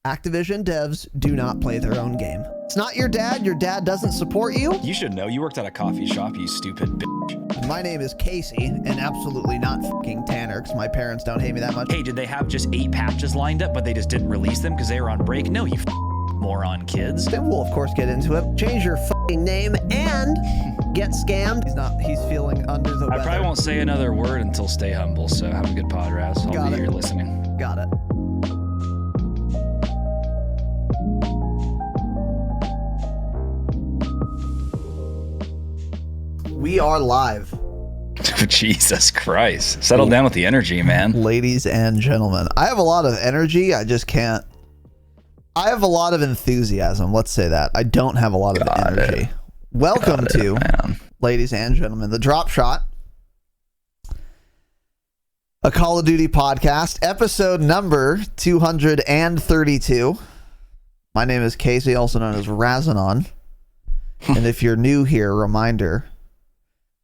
Activision devs do not play their own game. It's not your dad doesn't support you. You should know, you worked at a coffee shop, you stupid bitch. My name is Casey, and absolutely not fucking Tanner, because my parents don't hate me that much. Hey, did they have just 8 patches lined up, but they just didn't release them because they were on break? No, you moron kids. Then we'll, of course, get into it. Change your fucking name and get scammed. He's feeling under the weather. I probably won't say another word until Stay Humble, so have a good pod, Raz. I'll be here listening. Got it. We are live. Jesus Christ. Settle down with the energy, man. Ladies and gentlemen, I have a lot of energy. I just can't. I have a lot of enthusiasm. Let's say that. I don't have a lot of energy. Welcome to, ladies and gentlemen, the Dropshot, a Call of Duty podcast, episode number 232. My name is Casey, also known as Razinon. And if you're new here, reminder.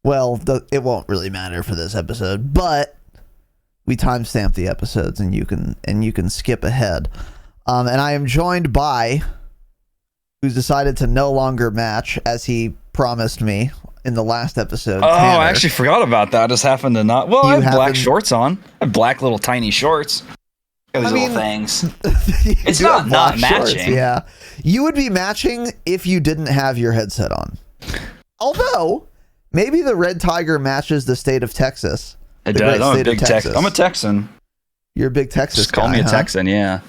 Well, it won't really matter for this episode, but we timestamp the episodes, and you can skip ahead. And I am joined by who's decided to no longer match as he promised me in the last episode. Oh, Tanner. I actually forgot about that. I just happened to not. Well, I have black shorts on. I have black little tiny shorts. Got these little things. It's not matching. Shorts, yeah, you would be matching if you didn't have your headset on. Although. Maybe the red tiger matches the state of Texas. It does. I'm a big Texan. I'm a Texan. You're a big Texas Just call me a Texan, yeah.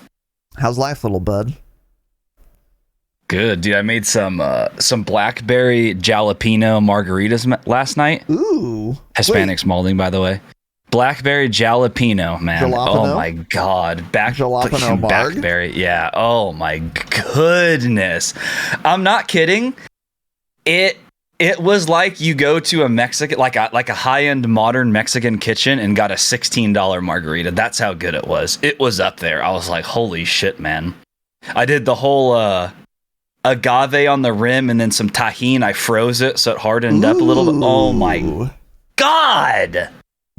How's life, little bud? Good, dude. I made some blackberry jalapeno margaritas last night. Ooh. Hispanic malding, by the way. Blackberry jalapeno, man. Jalapeno? Oh my god. Jalapeno blackberry. Yeah. Oh my goodness. I'm not kidding. It was like you go to a Mexican, like a high-end modern Mexican kitchen and got a $16 margarita. That's how good it was. It was up there. I was like, holy shit, man. I did the whole agave on the rim and then some tahini. I froze it so it hardened up a little bit. Oh my god.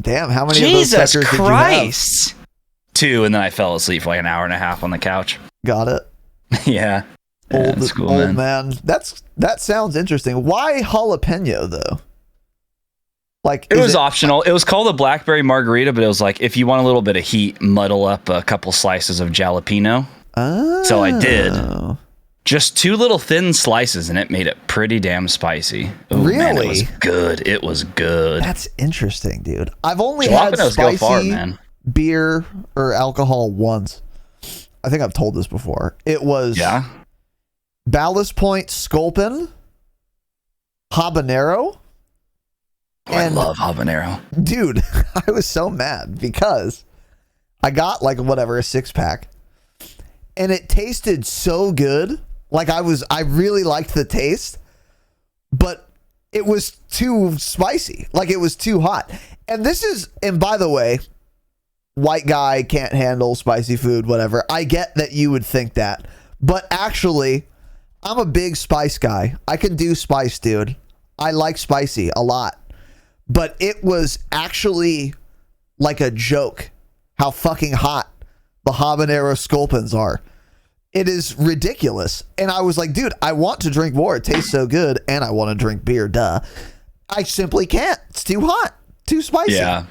Damn, how many Jesus of those suckers Christ. Did you have? 2, and then I fell asleep for like an hour and a half on the couch. Got it. Yeah. Old man. That sounds interesting. Why jalapeno though? Like it was optional. It was called a blackberry margarita, but it was like if you want a little bit of heat, muddle up a couple slices of jalapeno. Oh. So I did. Just 2 little thin slices, and it made it pretty damn spicy. Ooh, really? Man, it was good. It was good. That's interesting, dude. I've only had spicy go far, man. Beer or alcohol once. I think I've told this before. It was Ballast Point Sculpin, habanero. I love habanero. Dude, I was so mad because I got like a 6-pack and it tasted so good. Like I really liked the taste, but it was too spicy. Like it was too hot. And by the way, white guy can't handle spicy food, whatever. I get that you would think that, but actually I'm a big spice guy. I can do spice, dude. I like spicy a lot. But it was actually like a joke how fucking hot the habanero sculpins are. It is ridiculous. And I was like, dude, I want to drink more. It tastes so good. And I want to drink beer, duh. I simply can't. It's too hot. Too spicy. Yeah.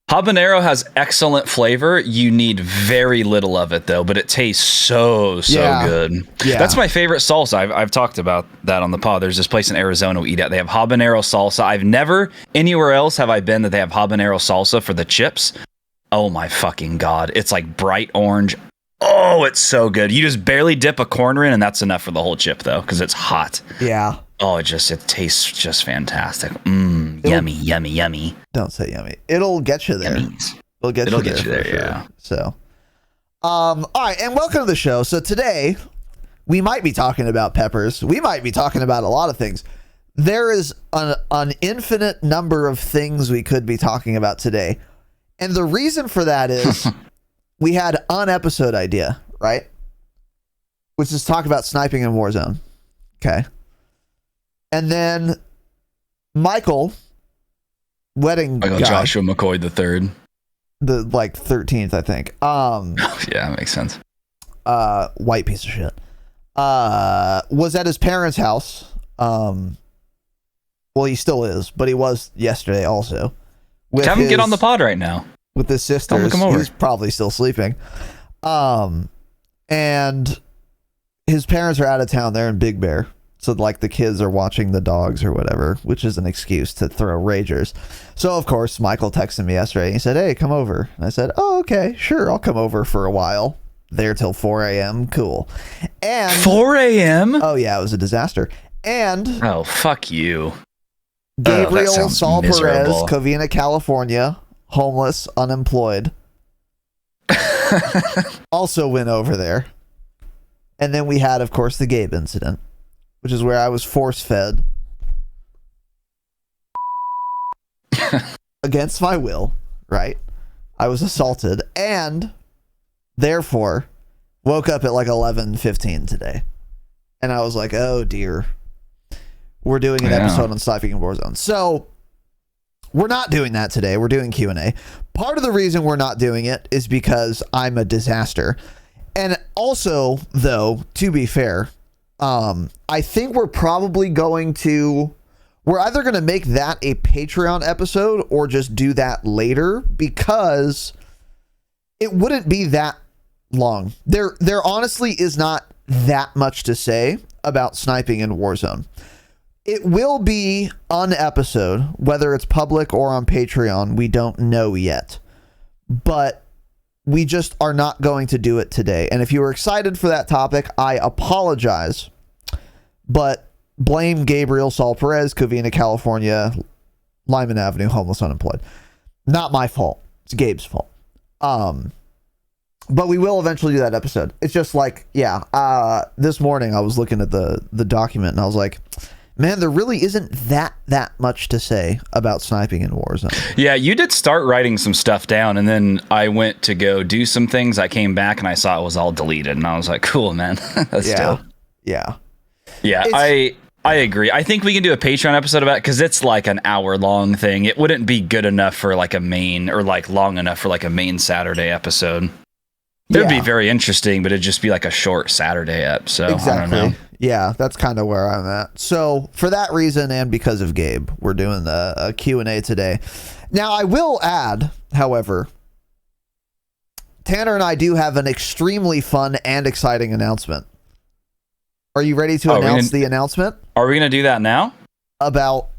Habanero has excellent flavor. You need very little of it, though, but it tastes so good. Yeah. That's my favorite salsa. I've talked about that on the pod. There's this place in Arizona we eat at. They have habanero salsa. I've never, anywhere else have I been that they have habanero salsa for the chips. Oh my fucking God. It's like bright orange. Oh, it's so good. You just barely dip a corner in, and that's enough for the whole chip, though, because it's hot. Yeah. Oh, it tastes just fantastic. Yummy. Don't say yummy. It'll get you there. Yummies. It'll get you there, yeah. Sure. So, all right, and welcome to the show. So today, we might be talking about peppers. We might be talking about a lot of things. There is an infinite number of things we could be talking about today. And the reason for that is we had an episode idea, right? Which is talk about sniping in Warzone. Okay. And then Michael guy, Joshua McCoy the third. the 13th, I think. Yeah, that makes sense. white piece of shit, was at his parents' house. Well, he still is, but he was yesterday also. Have him get on the pod right now. With his sisters. Come over. He's probably still sleeping. And his parents are out of town. They're in Big Bear. So, like, the kids are watching the dogs or whatever, which is an excuse to throw ragers. So, of course, Michael texted me yesterday. He said, hey, come over. And I said, oh, okay, sure. I'll come over for a while. There till 4 a.m. Cool. And 4 a.m.? Oh, yeah, it was a disaster. And oh, fuck you. Gabriel Saul Perez, Covina, California, homeless, unemployed. Also went over there. And then we had, of course, the Gabe incident, which is where I was force-fed against my will, right? I was assaulted and therefore woke up at like 11:15 today. And I was like, oh dear. We're doing an episode on Sniping in Warzone. So we're not doing that today. We're doing Q&A. Part of the reason we're not doing it is because I'm a disaster. And also, though, to be fair, I think we're probably we're either going to make that a Patreon episode or just do that later, because it wouldn't be that long. There honestly is not that much to say about sniping in Warzone. It will be an episode, whether it's public or on Patreon, we don't know yet. But we just are not going to do it today. And if you were excited for that topic, I apologize. But blame Gabriel Saul Perez, Covina, California, Lyman Avenue, homeless, unemployed. Not my fault. It's Gabe's fault. But we will eventually do that episode. It's just like, this morning I was looking at the document and I was like, man, there really isn't that much to say about sniping in Warzone. Yeah, you did start writing some stuff down, and then I went to go do some things. I came back and I saw it was all deleted, and I was like, cool, man. That's dope. Yeah. I agree. I think we can do a Patreon episode about it because it's like an hour-long thing. It wouldn't be good enough for like a main, or like long enough for like a main Saturday episode. It'd be very interesting, but it'd just be like a short Saturday ep. So exactly. I don't know. Yeah, that's kind of where I'm at. So for that reason, and because of Gabe, we're doing a Q&A today. Now, I will add, however, Tanner and I do have an extremely fun and exciting announcement. Are you ready to announce the announcement? Are we going to do that now? About...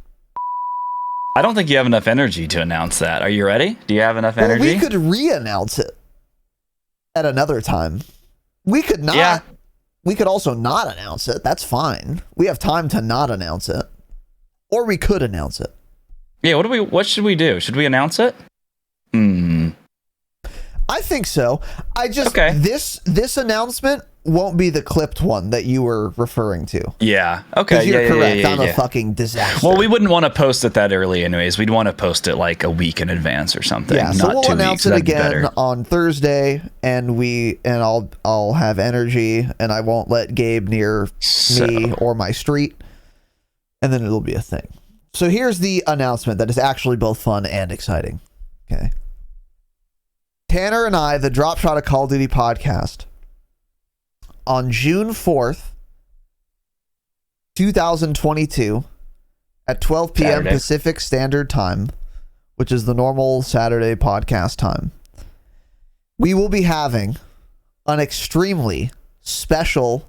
I don't think you have enough energy to announce that. Are you ready? Do you have enough energy? We could re-announce it at another time. We could not. Yeah. We could also not announce it. That's fine. We have time to not announce it. Or we could announce it. Yeah, what should we do? Should we announce it? I think so. This announcement won't be the clipped one that you were referring to. Yeah. Okay. You're correct. I'm a fucking disaster. Well, we wouldn't want to post it that early anyways. We'd want to post it like a week in advance or something. Yeah, so we'll announce it again on Thursday, and I'll have energy, and I won't let Gabe near me or my street, and then it'll be a thing. So here's the announcement that is actually both fun and exciting. Okay. Tanner and I, the Dropshot of Call of Duty podcast, on June 4th, 2022, at 12 p.m. Saturday. Pacific Standard Time, which is the normal Saturday podcast time, we will be having an extremely special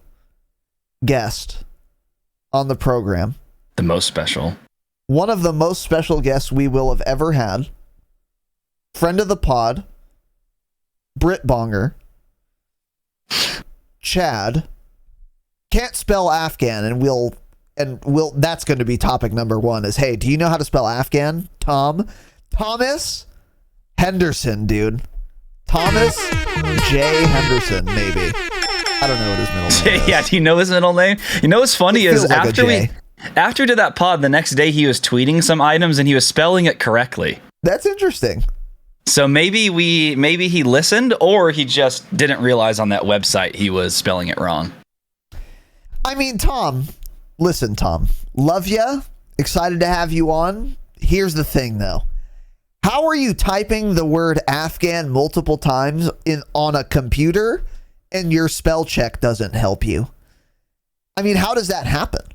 guest on the program. The most special. One of the most special guests we will have ever had. Friend of the pod, Brit Bonger, Chad, can't spell Afghan, and we'll that's going to be topic number one is, hey, do you know how to spell Afghan? Thomas Henderson, dude. Thomas J. Henderson, maybe. I don't know what his middle name is. Yeah, do you know his middle name? You know what's funny is like after we did that pod, the next day he was tweeting some items and he was spelling it correctly. That's interesting. So maybe he listened, or he just didn't realize on that website he was spelling it wrong. I mean, Tom, listen, Tom, love ya. Excited to have you on. Here's the thing, though. How are you typing the word Afghan multiple times on a computer and your spell check doesn't help you. I mean, how does that happen?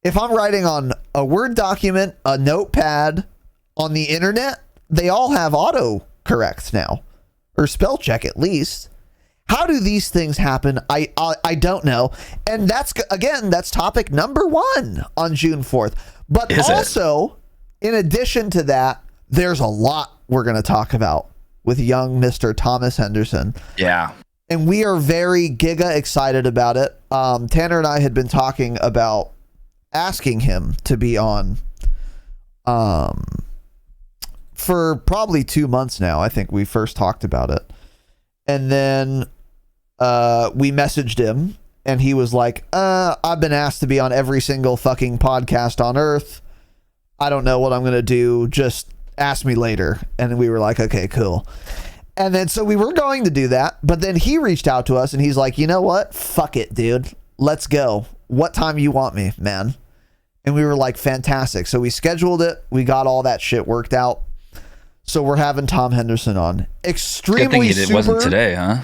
If I'm writing on a Word document, a notepad, on the internet, they all have autocorrect now, or spell check at least. How do these things happen? I don't know. And that's topic number 1 on June 4th. But also, in addition to that, there's a lot we're going to talk about with young Mr. Thomas Henderson. Yeah. And we are very giga excited about it. Tanner and I had been talking about asking him to be on for probably 2 months now. I think we first talked about it. And then we messaged him and he was like, I've been asked to be on every single fucking podcast on earth. I don't know what I'm going to do. Just ask me later. And we were like, okay, cool. And then so we were going to do that, but then he reached out to us and he's like, you know what? Fuck it, dude. Let's go. What time you want me, man? And we were like, fantastic. So we scheduled it. We got all that shit worked out. So we're having Tom Henderson on. Extremely Good thing it wasn't today, huh?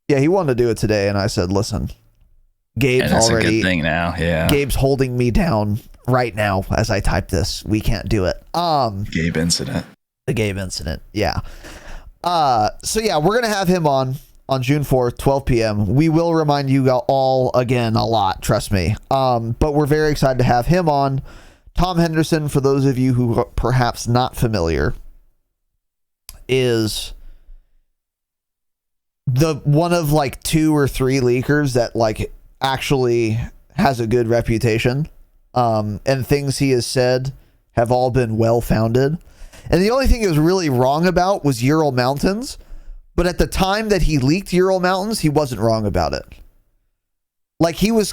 Yeah, he wanted to do it today, and I said, listen, Gabe's that's already... a good thing now, yeah. Gabe's holding me down right now as I type this. We can't do it. Gabe incident. The Gabe incident, yeah. So yeah, we're going to have him on June 4th, 12 p.m. We will remind you all again a lot, trust me. But we're very excited to have him on. Tom Henderson, for those of you who are perhaps not familiar, is the one of like 2 or 3 leakers that like actually has a good reputation. And things he has said have all been well-founded. And the only thing he was really wrong about was Ural Mountains. But at the time that he leaked Ural Mountains, he wasn't wrong about it. Like he was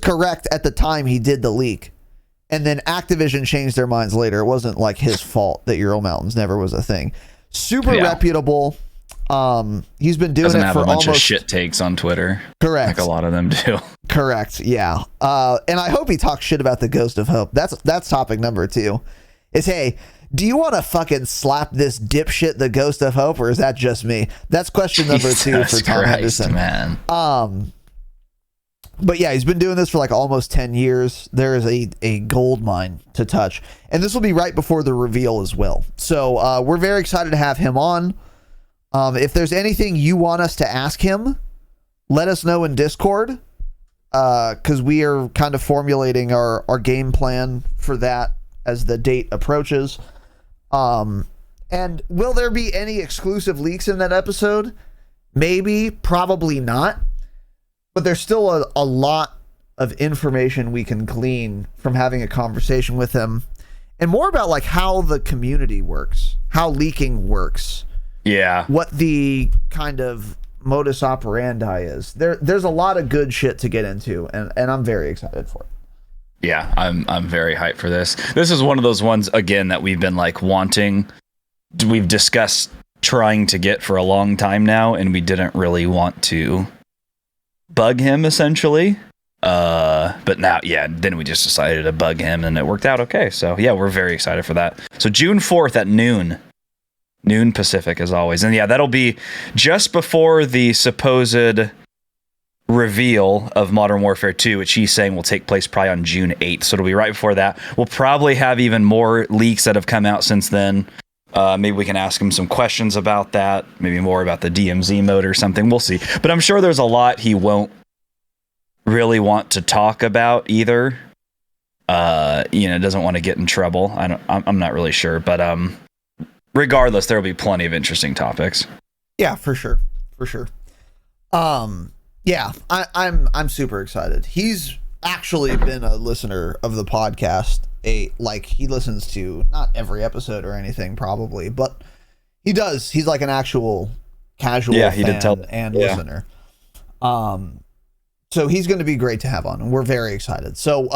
correct at the time he did the leak. And then Activision changed their minds later. It wasn't like his fault that Ural Mountains never was a thing. Super reputable. He's been doing it for a bunch almost of shit takes on Twitter. Correct. Like a lot of them do. Correct. Yeah. And I hope he talks shit about the Ghost of Hope. That's topic number 2. Is, hey, do you want to fucking slap this dipshit, the Ghost of Hope, or is that just me? That's question number 2 for Tom Henderson. Man. But yeah, he's been doing this for like almost 10 years. There is a gold mine to touch. And this will be right before the reveal as well. So we're very excited to have him on. If there's anything you want us to ask him, let us know in Discord. Because we are kind of formulating our game plan for that as the date approaches. And will there be any exclusive leaks in that episode? Maybe, probably not. But there's still a lot of information we can glean from having a conversation with him, and more about like how the community works, how leaking works. Yeah. What the kind of modus operandi is. There's a lot of good shit to get into, and I'm very excited for it. Yeah, I'm very hyped for this. This is one of those ones again that we've been like wanting. We've discussed trying to get for a long time now, and we didn't really want to bug him essentially. But now, yeah, then we just decided to bug him, and it worked out okay. So yeah, we're very excited for that. So June 4th at noon Pacific as always. And yeah, that'll be just before the supposed reveal of Modern Warfare 2, which he's saying will take place probably on June 8th. So it'll be right before that. We'll probably have even more leaks that have come out since then. Maybe we can ask him some questions about that. Maybe more about the DMZ mode or something. We'll see. But I'm sure there's a lot he won't really want to talk about either. Doesn't want to get in trouble. I'm not really sure. But regardless, there will be plenty of interesting topics. Yeah, for sure. Yeah, I'm super excited. He's actually been a listener of the podcast. He listens to not every episode or anything probably, but he does. He's like an actual casual fan and listener. So he's going to be great to have on, and we're very excited. So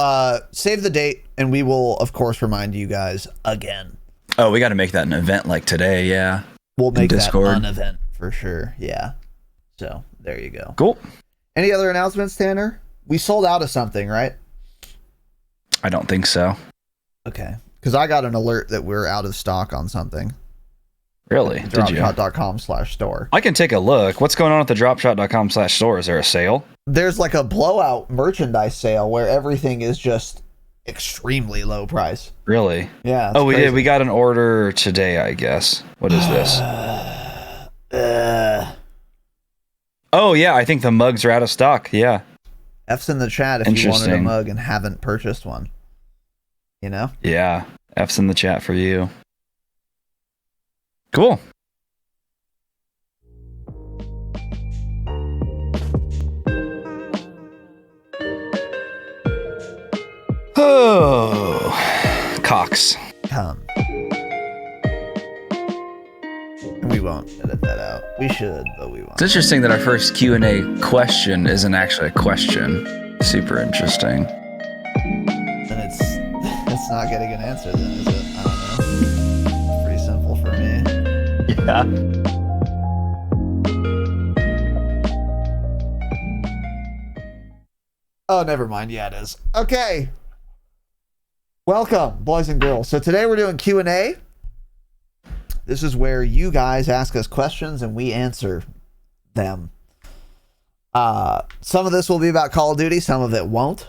save the date, and we will of course remind you guys again. Oh, we got to make that an event like today. Yeah, we'll make that an event for sure. Yeah. So there you go. Cool. Any other announcements, Tanner? We sold out of something, right? I don't think so. Okay. Because I got an alert that we're out of stock on something. Really? Did you? Dropshot.com/store. I can take a look. What's going on at the dropshot.com/store? Is there a sale? There's like a blowout merchandise sale where everything is just extremely low price. Really? Yeah. Oh, we crazy. did. We got an order today, I guess. What is this? Oh, yeah. I think the mugs are out of stock. Yeah. F's in the chat if you wanted a mug and haven't purchased one. You know? Yeah. F's in the chat for you. Cool. Oh, Cox. Come. We won't edit that out. We should, but we won't. It's interesting that our first Q&A question isn't actually a question. Super interesting. And it's not getting an answer then, is it? I don't know. It's pretty simple for me. Yeah. Oh, never mind. Yeah, it is. Okay. Welcome, boys and girls. So today we're doing Q&A. This is where you guys ask us questions and we answer them. Some of this will be about Call of Duty, some of it won't.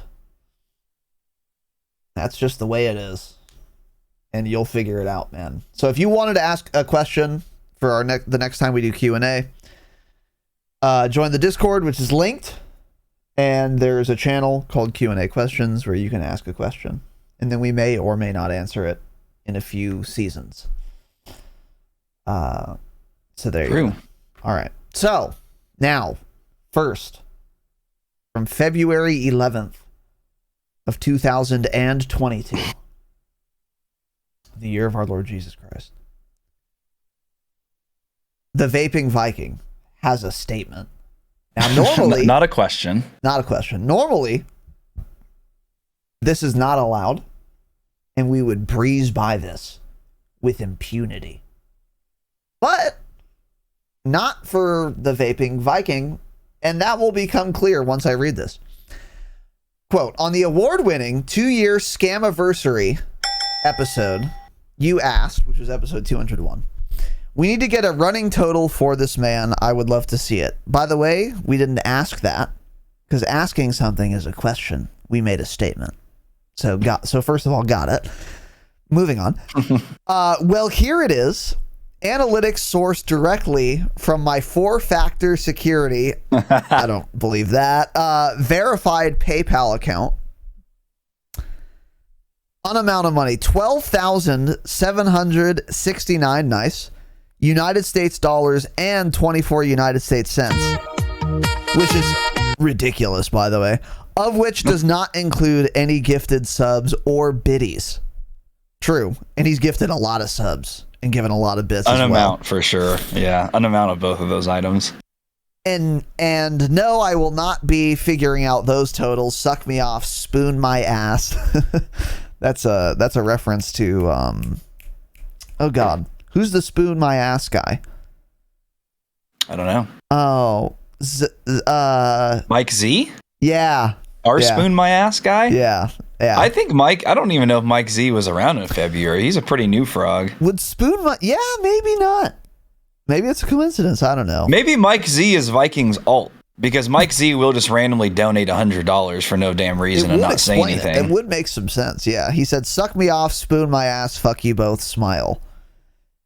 That's just the way it is. And you'll figure it out, man. So if you wanted to ask a question for our the next time we do Q&A, join the Discord, which is linked. And there's a channel called Q&A Questions where you can ask a question. And then we may or may not answer it in a few seasons. So there you go. All right. So now, first, from February 11th of 2022, the year of our Lord Jesus Christ, the Vaping Viking has a statement. Now, normally, not a question. Not a question. Normally, this is not allowed, and we would breeze by this with impunity. But not for the Vaping Viking, and that will become clear once I read this. Quote, on the award-winning 2-year Scamiversary episode, you asked, which was episode 201, we need to get a running total for this man. I would love to see it. By the way, we didn't ask that, because asking something is a question. We made a statement. So first of all, got it. Moving on. Well, here it is. Analytics sourced directly from my 4-factor security. I don't believe that. Verified PayPal account. On amount of money, $12,769. Nice. United States dollars and 24 United States cents, which is ridiculous, by the way, of which does not include any gifted subs or biddies. True. And he's gifted a lot of subs and given a lot of bits as well. An amount for sure. Yeah. An amount of both of those items. And no, I will not be figuring out those totals. Suck me off, spoon my ass. That's a reference to, oh God. Who's the spoon my ass guy? I don't know. Oh, Mike Z? Yeah. Spoon my ass guy? Yeah. Yeah. I think Mike, I don't even know if Mike Z was around in February. He's a pretty new frog. Would spoon my, yeah, maybe not. Maybe it's a coincidence. I don't know. Maybe Mike Z is Viking's alt. Because Mike Z will just randomly donate $100 for no damn reason and not say anything. It would make some sense. Yeah. He said, suck me off, spoon my ass, fuck you both, smile.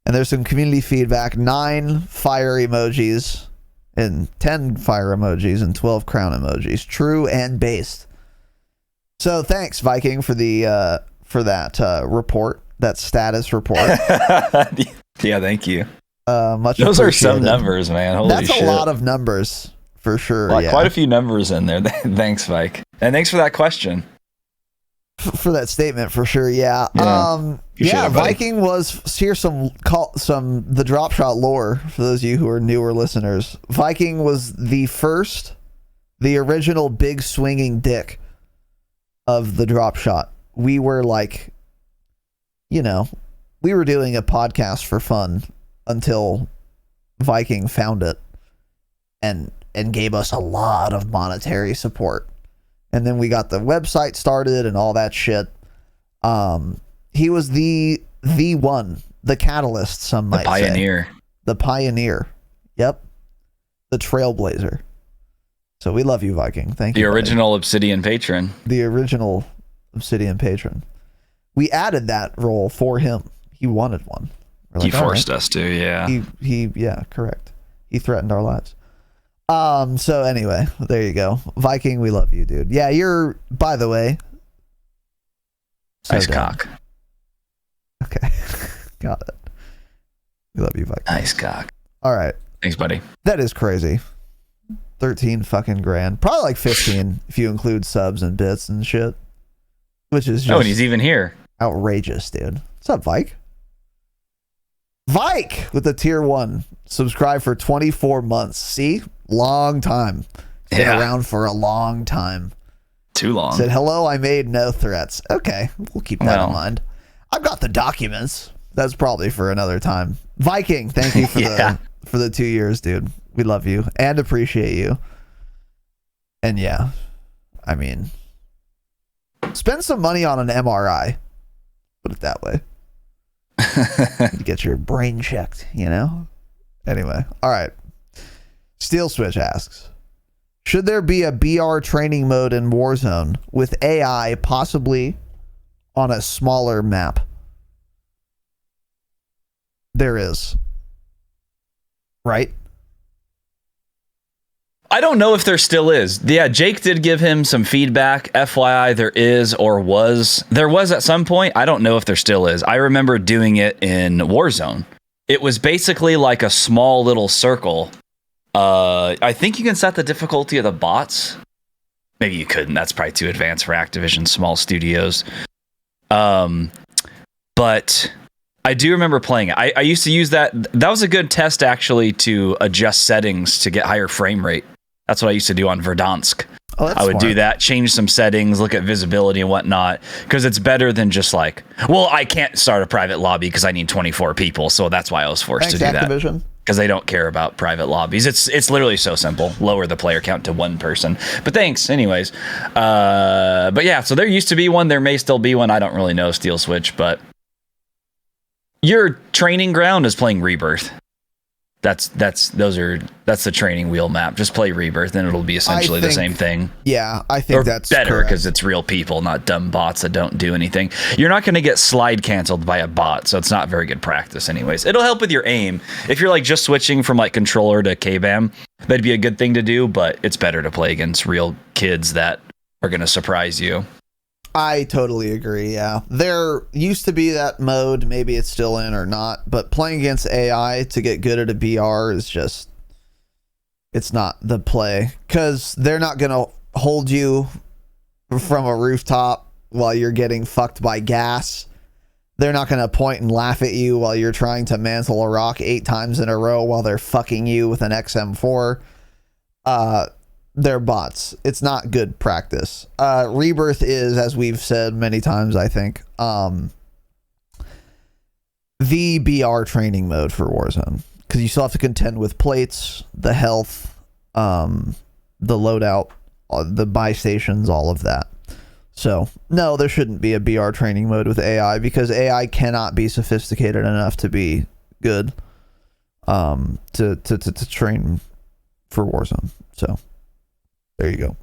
And there's some community feedback, 9 fire emojis and 10 fire emojis and 12 crown emojis, true and based. So thanks, Viking, for the for that report, that status report. Yeah, thank you. Much Those are some numbers, man. Holy That's shit. a lot of numbers for sure. Well, yeah. Quite a few numbers in there. Thanks, Vike, and thanks for that question. For that statement, for sure. Yeah. Viking was, here's some the Dropshot lore for those of you who are newer listeners. Viking was the original big swinging dick of the Dropshot. We were like, we were doing a podcast for fun until Viking found it and gave us a lot of monetary support. And then we got the website started and all that shit. He was the one, the catalyst, some might say. Pioneer. the pioneer. Yep. The trailblazer. So we love you, Viking. Thank you. The original Obsidian patron. The original Obsidian patron. We added that role for him. He wanted one. He forced us to, yeah. Yeah, correct. He threatened our lives. So anyway, there you go. Viking, we love you, dude. Yeah, you're, by the way. Nice cock. Okay. Got it. We love you, Viking. Nice cock. All right. Thanks, buddy. That is crazy. 13 fucking grand. Probably like 15 if you include subs and bits and shit. Which is just and he's even here. Outrageous, dude. What's up, Vike? Vike with the tier 1. Subscribe for 24 months. See? Long time. Been around for a long time. Too long. Said, hello, I made no threats. Okay, we'll keep that in mind. I've got the documents. That's probably for another time. Viking, thank you for the 2 years, dude. We love you and appreciate you. And yeah, I mean, spend some money on an MRI. Put it that way. Get your brain checked, you know? Anyway, all right. Steel Switch asks, should there be a BR training mode in Warzone with AI possibly on a smaller map? There is. Right? I don't know if there still is. Yeah, Jake did give him some feedback. FYI, there is or was. There was at some point. I don't know if there still is. I remember doing it in Warzone. It was basically like a small little circle. I think you can set the difficulty of the bots. Maybe you couldn't. That's probably too advanced for Activision small studios. But I do remember playing it. I used to use that. That was a good test, actually, to adjust settings to get higher frame rate. That's what I used to do on Verdansk. Oh, that's I would smart. do that, change some settings, look at visibility and whatnot, because it's better than just like, well, I can't start a private lobby because I need 24 people, so that's why I was forced to do Activision. that. Because they don't care about private lobbies. It's literally so simple. Lower the player count to one person. But thanks, anyways. But yeah, so there used to be one. There may still be one. I don't really know, Steel Switch, but your training ground is playing Rebirth. That's the training wheel map. Just play Rebirth and it'll be essentially the same thing. Yeah, I think that's better because it's real people, not dumb bots that don't do anything. You're not going to get slide canceled by a bot, so it's not very good practice anyways. It'll help with your aim. If you're like just switching from like controller to K-BAM, that'd be a good thing to do, but it's better to play against real kids that are going to surprise you. I totally agree, yeah. There used to be that mode, maybe it's still in or not, but playing against AI to get good at a BR is just, it's not the play. Because they're not going to hold you from a rooftop while you're getting fucked by gas. They're not going to point and laugh at you while you're trying to mantle a rock 8 times in a row while they're fucking you with an XM4. They're bots. It's not good practice. Rebirth is, as we've said many times, I think, the BR training mode for Warzone. Because you still have to contend with plates, the health, the loadout, the buy stations, all of that. So, no, there shouldn't be a BR training mode with AI because AI cannot be sophisticated enough to be good to train for Warzone. So, there you go.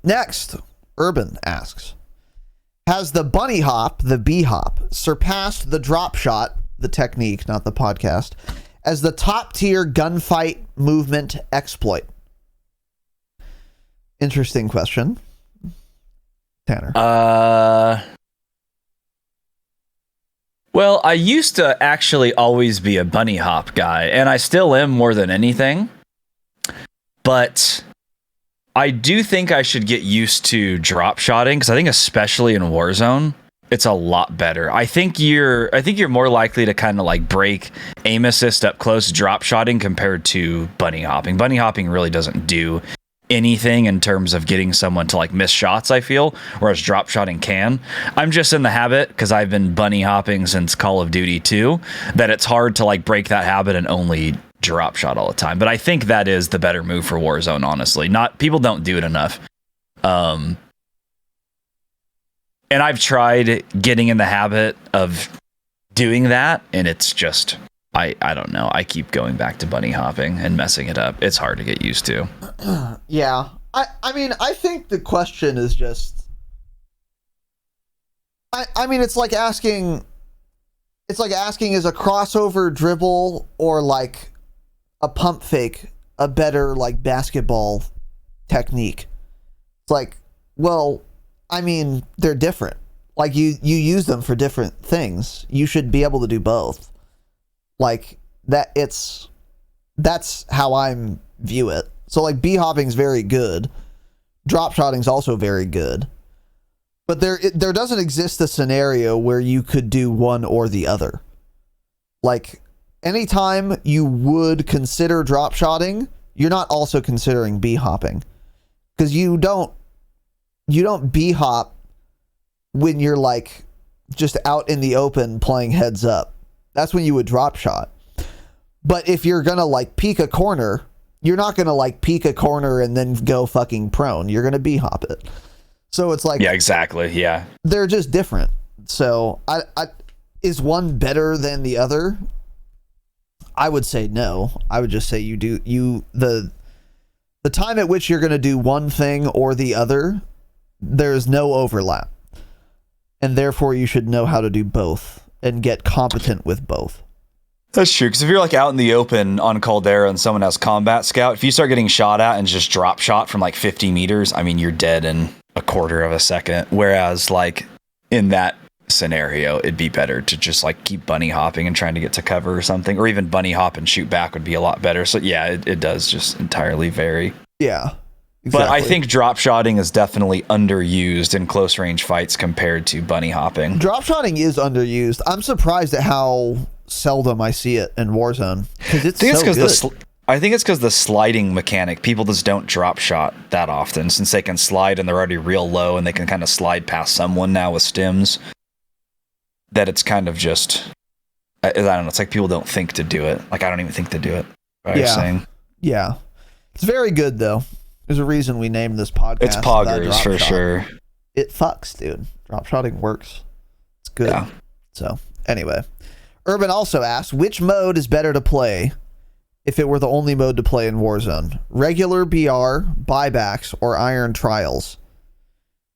Next, Urban asks, has the bunny hop, the B hop, surpassed the drop shot, the technique, not the podcast, as the top tier gunfight movement exploit? Interesting question. Tanner. Well, I used to actually always be a bunny hop guy, and I still am more than anything. But I do think I should get used to drop shotting because I think especially in Warzone, it's a lot better. I think you're more likely to kind of like break aim assist up close drop shotting compared to bunny hopping. Bunny hopping really doesn't do anything in terms of getting someone to like miss shots, I feel, whereas drop shotting can. I'm just in the habit because I've been bunny hopping since Call of Duty 2 that it's hard to like break that habit and only drop shot all the time. But I think that is the better move for Warzone, honestly. People don't do it enough. And I've tried getting in the habit of doing that, and it's just I don't know. I keep going back to bunny hopping and messing it up. It's hard to get used to. Yeah. I mean, I think the question is just... I mean, it's like asking, is a crossover dribble or like a pump fake a better like basketball technique? It's like, well, I mean, they're different. Like you use them for different things. You should be able to do both. Like that's how I view it. So like b-hopping's very good. Dropshotting's also very good. But there doesn't exist a scenario where you could do one or the other. Like, anytime you would consider dropshotting, you're not also considering b-hopping. Because you don't b-hop when you're, like, just out in the open playing heads up. That's when you would drop shot. But if you're going to, like, peek a corner, you're not going to, like, peek a corner and then go fucking prone. You're going to b-hop it. So it's like, yeah, exactly. Yeah, they're just different. So I is one better than the other? I would say no. I would just say the time at which you're going to do one thing or the other, there's no overlap, and therefore you should know how to do both and get competent with both. That's true, because if you're like out in the open on Caldera and someone has combat scout, if you start getting shot at and just drop shot from like 50 meters, I mean, you're dead in a quarter of a second. Whereas like in that scenario, it'd be better to just like keep bunny hopping and trying to get to cover or something, or even bunny hop and shoot back would be a lot better. So yeah, it does just entirely vary. Yeah. Exactly. But I think drop shotting is definitely underused in close range fights compared to bunny hopping. Drop shotting is underused. I'm surprised at how seldom I see it in Warzone, because it's so good. I think it's because the sliding mechanic, people just don't drop shot that often, since they can slide and they're already real low and they can kind of slide past someone now with stims, that it's kind of just, I don't know, it's like people don't think to do it. Like I don't even think to do it. Yeah. It's very good though. There's a reason we named this podcast. It's poggers for sure. It fucks, dude. Drop shotting works. It's good. Yeah. So anyway, Urban also asked, which mode is better to play if it were the only mode to play in Warzone? Regular BR, buybacks, or iron trials?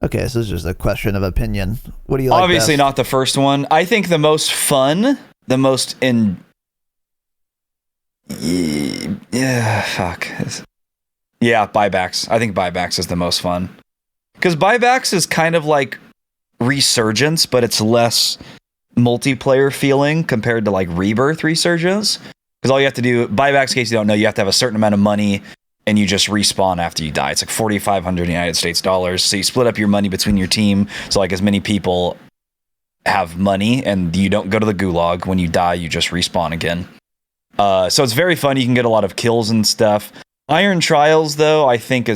Okay, so this is just a question of opinion. What do you like Obviously best? not the first one. I think the most fun, the most in... Yeah, fuck. Yeah, buybacks. I think buybacks is the most fun. Because buybacks is kind of like Resurgence, but it's less multiplayer feeling compared to like Rebirth Resurgence. Because all you have to do, buybacks, in case you don't know, you have to have a certain amount of money and you just respawn after you die. It's like 4,500 United States dollars. So you split up your money between your team. So like as many people have money and you don't go to the gulag. When you die, you just respawn again. So it's very fun. You can get a lot of kills and stuff. Iron Trials, though, I think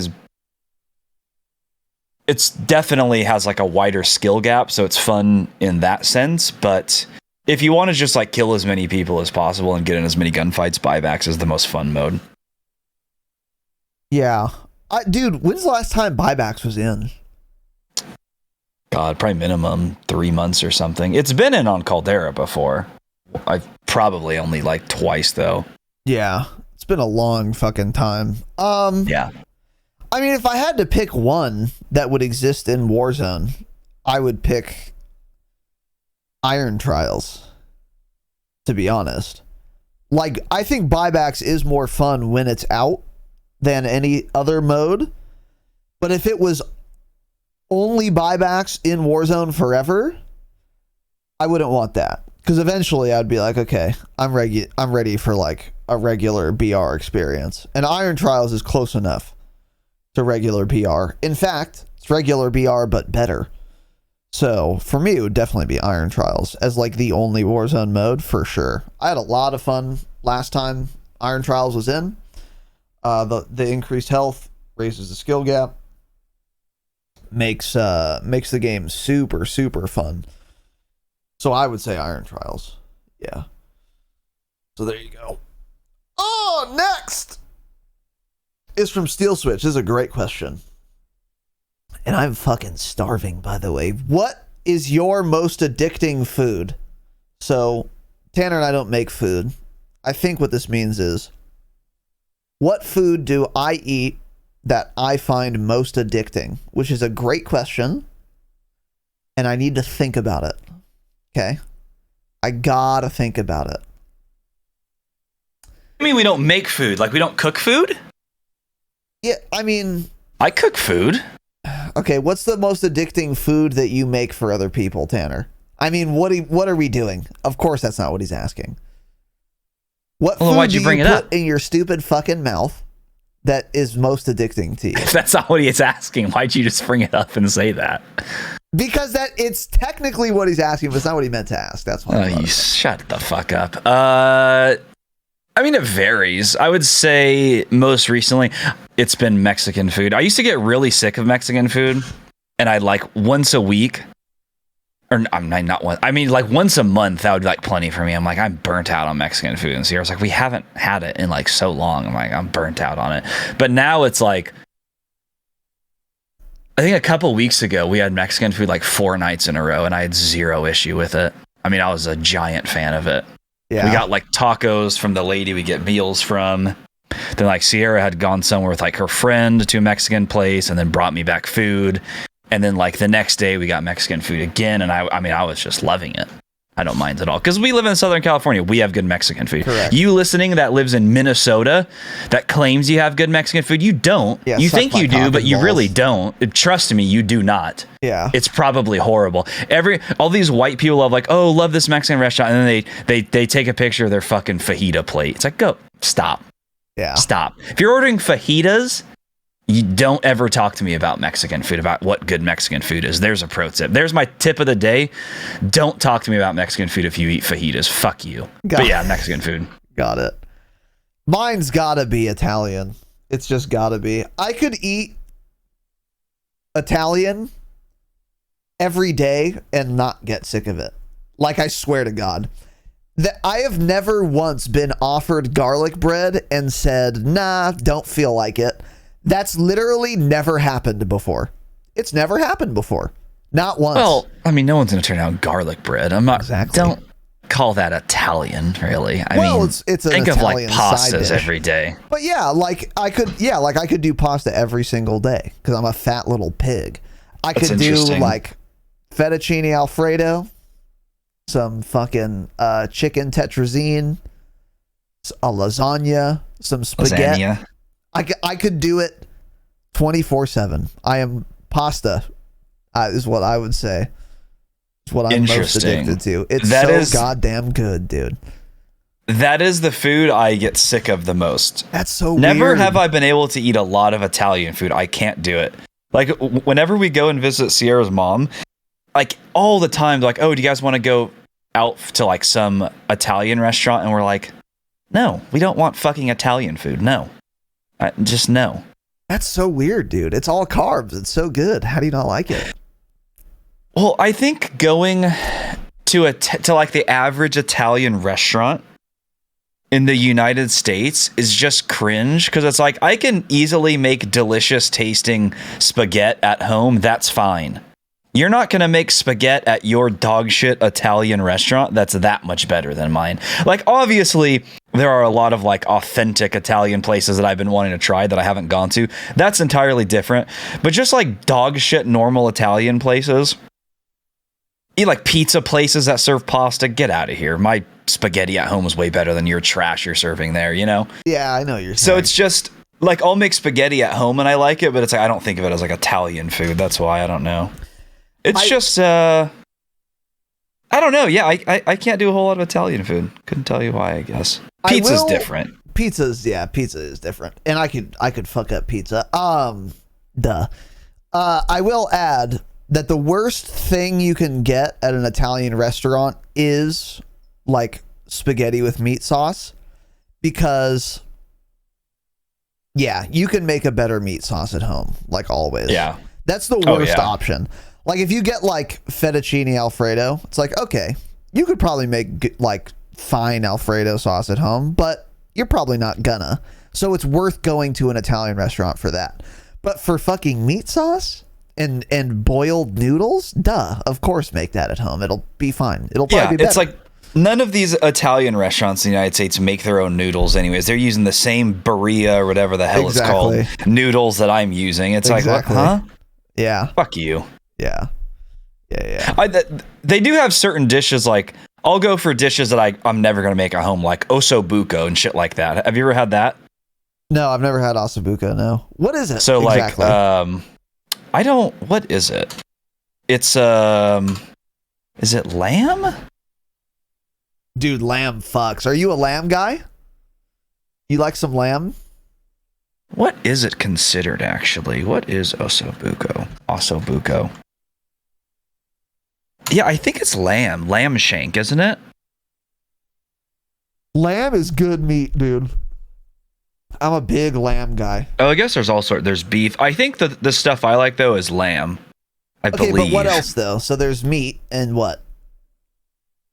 it's definitely has like a wider skill gap. So it's fun in that sense. But if you want to just like kill as many people as possible and get in as many gunfights, buybacks is the most fun mode. Yeah. Dude, when's the last time buybacks was in? God, probably minimum 3 months or something. It's been in on Caldera before. I've probably only like twice though. Yeah. It's been a long fucking time. Yeah. I mean, if I had to pick one that would exist in Warzone, I would pick Iron Trials, to be honest. Like, I think buybacks is more fun when it's out than any other mode. But if it was only buybacks in Warzone forever, I wouldn't want that. Because eventually I'd be like, okay, I'm ready for like a regular BR experience. And Iron Trials is close enough to regular BR. In fact, it's regular BR but better. So for me, it would definitely be Iron Trials as like the only Warzone mode for sure. I had a lot of fun last time Iron Trials was in. The increased health raises the skill gap, makes the game super fun. So I would say Iron Trials. Yeah. So there you go. Oh, next is from Steel Switch. This is a great question. And I'm fucking starving, by the way. What is your most addicting food? So Tanner and I don't make food. I think what this means is, what food do I eat that I find most addicting? Which is a great question, and I need to think about it. Okay? I gotta think about it. I mean, we don't make food. Like, we don't cook food? Yeah, I mean... I cook food. Okay, what's the most addicting food that you make for other people, Tanner? I mean, what are we doing? Of course that's not what he's asking. What food why'd you do bring you it put up? in your stupid fucking mouth that is most addicting to you? If that's not what he's asking, why'd you just bring it up and say that? Because it's technically what he's asking, but it's not what he meant to ask. That's why. You shut the fuck up. I mean, it varies. I would say most recently, it's been Mexican food. I used to get really sick of Mexican food, and I'd like once a week, or I'm not one. I mean, like once a month, that would be like plenty for me. I'm like, I'm burnt out on Mexican food. And Sierra's like, we haven't had it in like so long. I'm like, I'm burnt out on it. But now it's like, I think a couple weeks ago, we had Mexican food like 4 nights in a row, and I had zero issue with it. I mean, I was a giant fan of it. Yeah. We got like tacos from the lady we get meals from. Then like Sierra had gone somewhere with like her friend to a Mexican place and then brought me back food. And then like the next day we got Mexican food again. And I mean, I was just loving it. I don't mind at all. Because we live in Southern California. We have good Mexican food. Correct. You listening that lives in Minnesota that claims you have good Mexican food, you don't. Yeah, you suck think my you do, cock but and you balls. really don't. Trust me, you do not. Yeah. It's probably horrible. All these white people love like, oh, love this Mexican restaurant. And then they take a picture of their fucking fajita plate. It's like, go, stop. Yeah. Stop. If you're ordering fajitas, you don't ever talk to me about Mexican food, about what good Mexican food is. There's a pro tip. There's my tip of the day. Don't talk to me about Mexican food if you eat fajitas. Fuck you. But yeah, Mexican food. Got it. Mine's gotta be Italian. It's just gotta be. I could eat Italian every day and not get sick of it. Like, I swear to God. That I have never once been offered garlic bread and said, nah, don't feel like it. That's literally never happened before. It's never happened before. Not once. Well, I mean, no one's going to turn down garlic bread. I'm not. Exactly. Don't call that Italian, really. I Well, mean, it's an think Italian of like side pastas dish. every day. But yeah, I could do pasta every single day because I'm a fat little pig. I That's could do interesting. like fettuccine alfredo, some fucking chicken tetrazzine, a lasagna, some spaghetti. Lasagna. I could do it 24/7. I am pasta, is what I would say. It's what I'm most Interesting. addicted to. It's That so is- goddamn good, dude. That is the food I get sick of the most. That's so Never weird. have I been able to eat a lot of Italian food. I can't do it. Like, whenever we go and visit Sierra's mom, like, all the time, they're like, oh, do you guys want to go out to, like, some Italian restaurant? And we're like, no, we don't want fucking Italian food. No. Just no. That's so weird, dude. It's all carbs. It's so good. How do you not like it? Well, I think going to like the average Italian restaurant in the United States is just cringe, because it's like, I can easily make delicious tasting spaghetti at home. That's fine. You're not going to make spaghetti at your dog shit Italian restaurant that's that much better than mine. Like, obviously, there are a lot of like authentic Italian places that I've been wanting to try that I haven't gone to. That's entirely different. But just like dog shit normal Italian places, you like pizza places that serve pasta, get out of here. My spaghetti at home is way better than your trash you're serving there, you know? Yeah, I know you're saying. So it's just like, I'll make spaghetti at home and I like it, but it's like, I don't think of it as like Italian food. That's why I don't know. It's just, I don't know. Yeah, I can't do a whole lot of Italian food. Couldn't tell you why, I guess. Pizza's different. Pizza is different. And I could fuck up pizza. Duh. I will add that the worst thing you can get at an Italian restaurant is like spaghetti with meat sauce, because yeah, you can make a better meat sauce at home, like always. Yeah. That's the worst option. Like, if you get like fettuccine alfredo, it's like, okay, you could probably make like fine Alfredo sauce at home, but you're probably not gonna. So it's worth going to an Italian restaurant for that. But for fucking meat sauce and boiled noodles, duh, of course make that at home. It'll be fine. It'll probably be better. It's like, None of these Italian restaurants in the United States make their own noodles anyways. They're using the same burrito or whatever the hell it's called noodles that I'm using. It's like, what, huh? Yeah. Fuck you. Yeah. They do have certain dishes, like, I'll go for dishes that I'm never going to make at home, like ossobuco and shit like that. Have you ever had that? No, I've never had ossobuco, no. What is it? So, exactly? What is it? It's, is it lamb? Dude, lamb fucks. Are you a lamb guy? You like some lamb? What is it considered, actually? What is ossobuco? Ossobuco. Yeah, I think it's lamb. Lamb shank, isn't it? Lamb is good meat, dude. I'm a big lamb guy. Oh, I guess there's beef. I think the stuff I like, though, is lamb. I believe. Okay, but what else, though? So there's meat and what?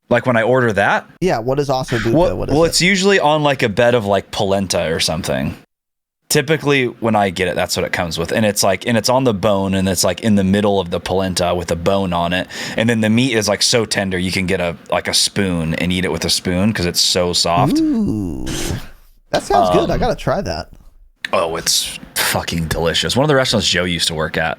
Like when I order that? Yeah, what is ossobuco? It's usually on like a bed of like polenta or something. Typically when I get it, that's what it comes with. And it's on the bone, and it's like in the middle of the polenta with a bone on it. And then the meat is like so tender you can get a spoon and eat it with a spoon because it's so soft. Ooh. That sounds good. I gotta try that. Oh, it's fucking delicious. One of the restaurants Joe used to work at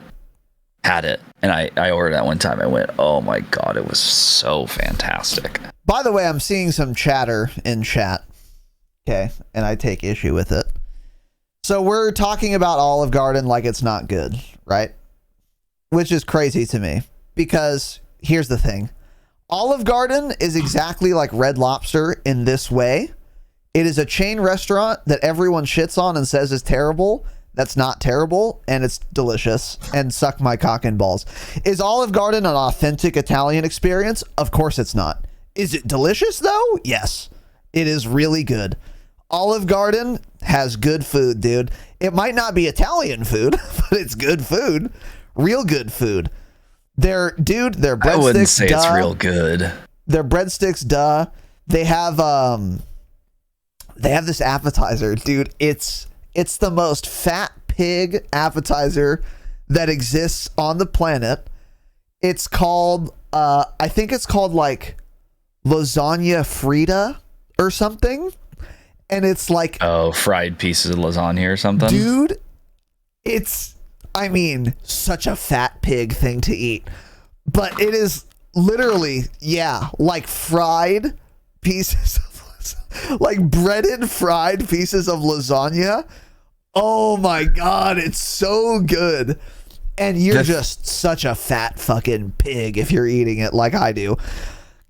had it, and I ordered that one time. I went, oh my god, it was so fantastic. By the way, I'm seeing some chatter in chat. Okay, and I take issue with it. So we're talking about Olive Garden like it's not good, right? Which is crazy to me, because here's the thing. Olive Garden is exactly like Red Lobster in this way. It is a chain restaurant that everyone shits on and says is terrible. That's not terrible, and it's delicious, and suck my cock and balls. Is Olive Garden an authentic Italian experience? Of course it's not. Is it delicious, though? Yes. It is really good. Olive Garden has good food, dude. It might not be Italian food, but it's good food. Real good food. Their breadsticks, I wouldn't say it's real good. Their breadsticks, duh. They have this appetizer, dude. It's the most fat pig appetizer that exists on the planet. It's called, I think it's called like lasagna Frita or something. And it's like... Oh, fried pieces of lasagna or something? Dude, it's, such a fat pig thing to eat. But it is literally, like fried pieces of, like breaded fried pieces of lasagna. Oh my god, it's so good. And you're just such a fat fucking pig if you're eating it like I do.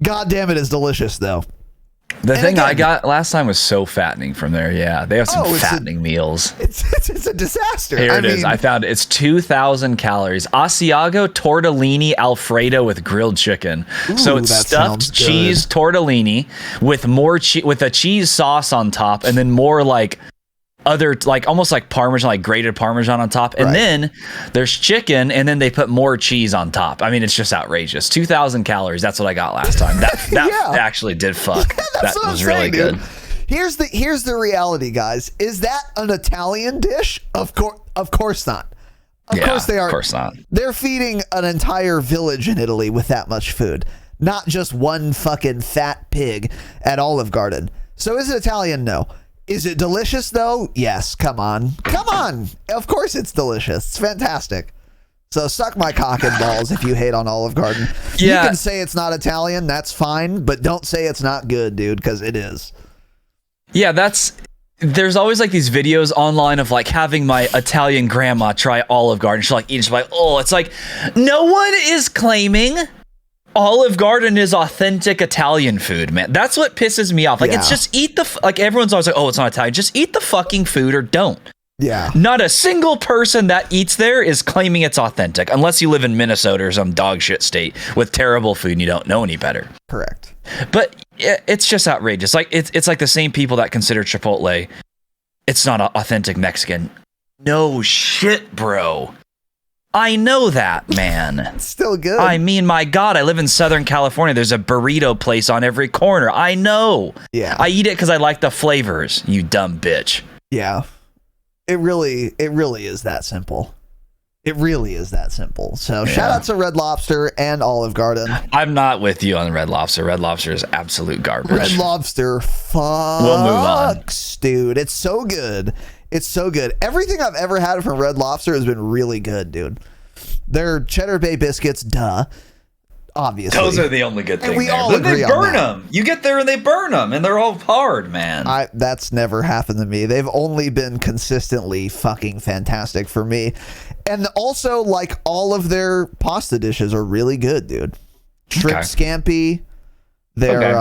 God damn, it is delicious though. The thing I got last time was so fattening from there. Yeah, they have some fattening meals. It's a disaster. Here it is. I found it. It's 2,000 calories. Asiago tortellini Alfredo with grilled chicken. Ooh, so it's stuffed cheese tortellini with more with a cheese sauce on top, and then more like other, like almost like Parmesan, like grated Parmesan on top. And then there's chicken, and then they put more cheese on top. It's just outrageous. 2,000 calories. That's what I got last time. That actually did fuck. That was really good. Here's the reality, guys. Is that an Italian dish? Of course not. Of course they are. Of course not. They're feeding an entire village in Italy with that much food. Not just one fucking fat pig at Olive Garden. So is it Italian? No. Is it delicious, though? Yes. Come on. Of course it's delicious. It's fantastic. So suck my cock and balls if you hate on Olive Garden. Yeah. You can say it's not Italian. That's fine. But don't say it's not good, dude, because it is. Yeah, there's always like these videos online of like having my Italian grandma try Olive Garden. She'll like eat. She's like, oh, it's like no one is claiming Olive Garden is authentic Italian food, man. That's what pisses me off. Like, it's just eat like everyone's always like, oh, it's not Italian. Just eat the fucking food or don't. Yeah. Not a single person that eats there is claiming it's authentic, unless you live in Minnesota or some dog shit state with terrible food and you don't know any better. Correct. But it's just outrageous. Like it's like the same people that consider Chipotle, it's not authentic Mexican. No shit, bro. I know that, man. It's still good. My God, I live in Southern California. There's a burrito place on every corner. I know. Yeah. I eat it because I like the flavors, you dumb bitch. Yeah. It really is that simple. It really is that simple. So shout out to Red Lobster and Olive Garden. I'm not with you on Red Lobster. Red Lobster is absolute garbage. Red Lobster fucks, we'll move on. Dude. It's so good. It's so good. Everything I've ever had from Red Lobster has been really good, dude. Their Cheddar Bay biscuits, duh. Obviously. Those are the only good things. And we there. all Then agree they on burn that. them. You get there and they burn them, and they're all hard, man. That's never happened to me. They've only been consistently fucking fantastic for me. And also, like, all of their pasta dishes are really good, dude. Shrimp scampi. Their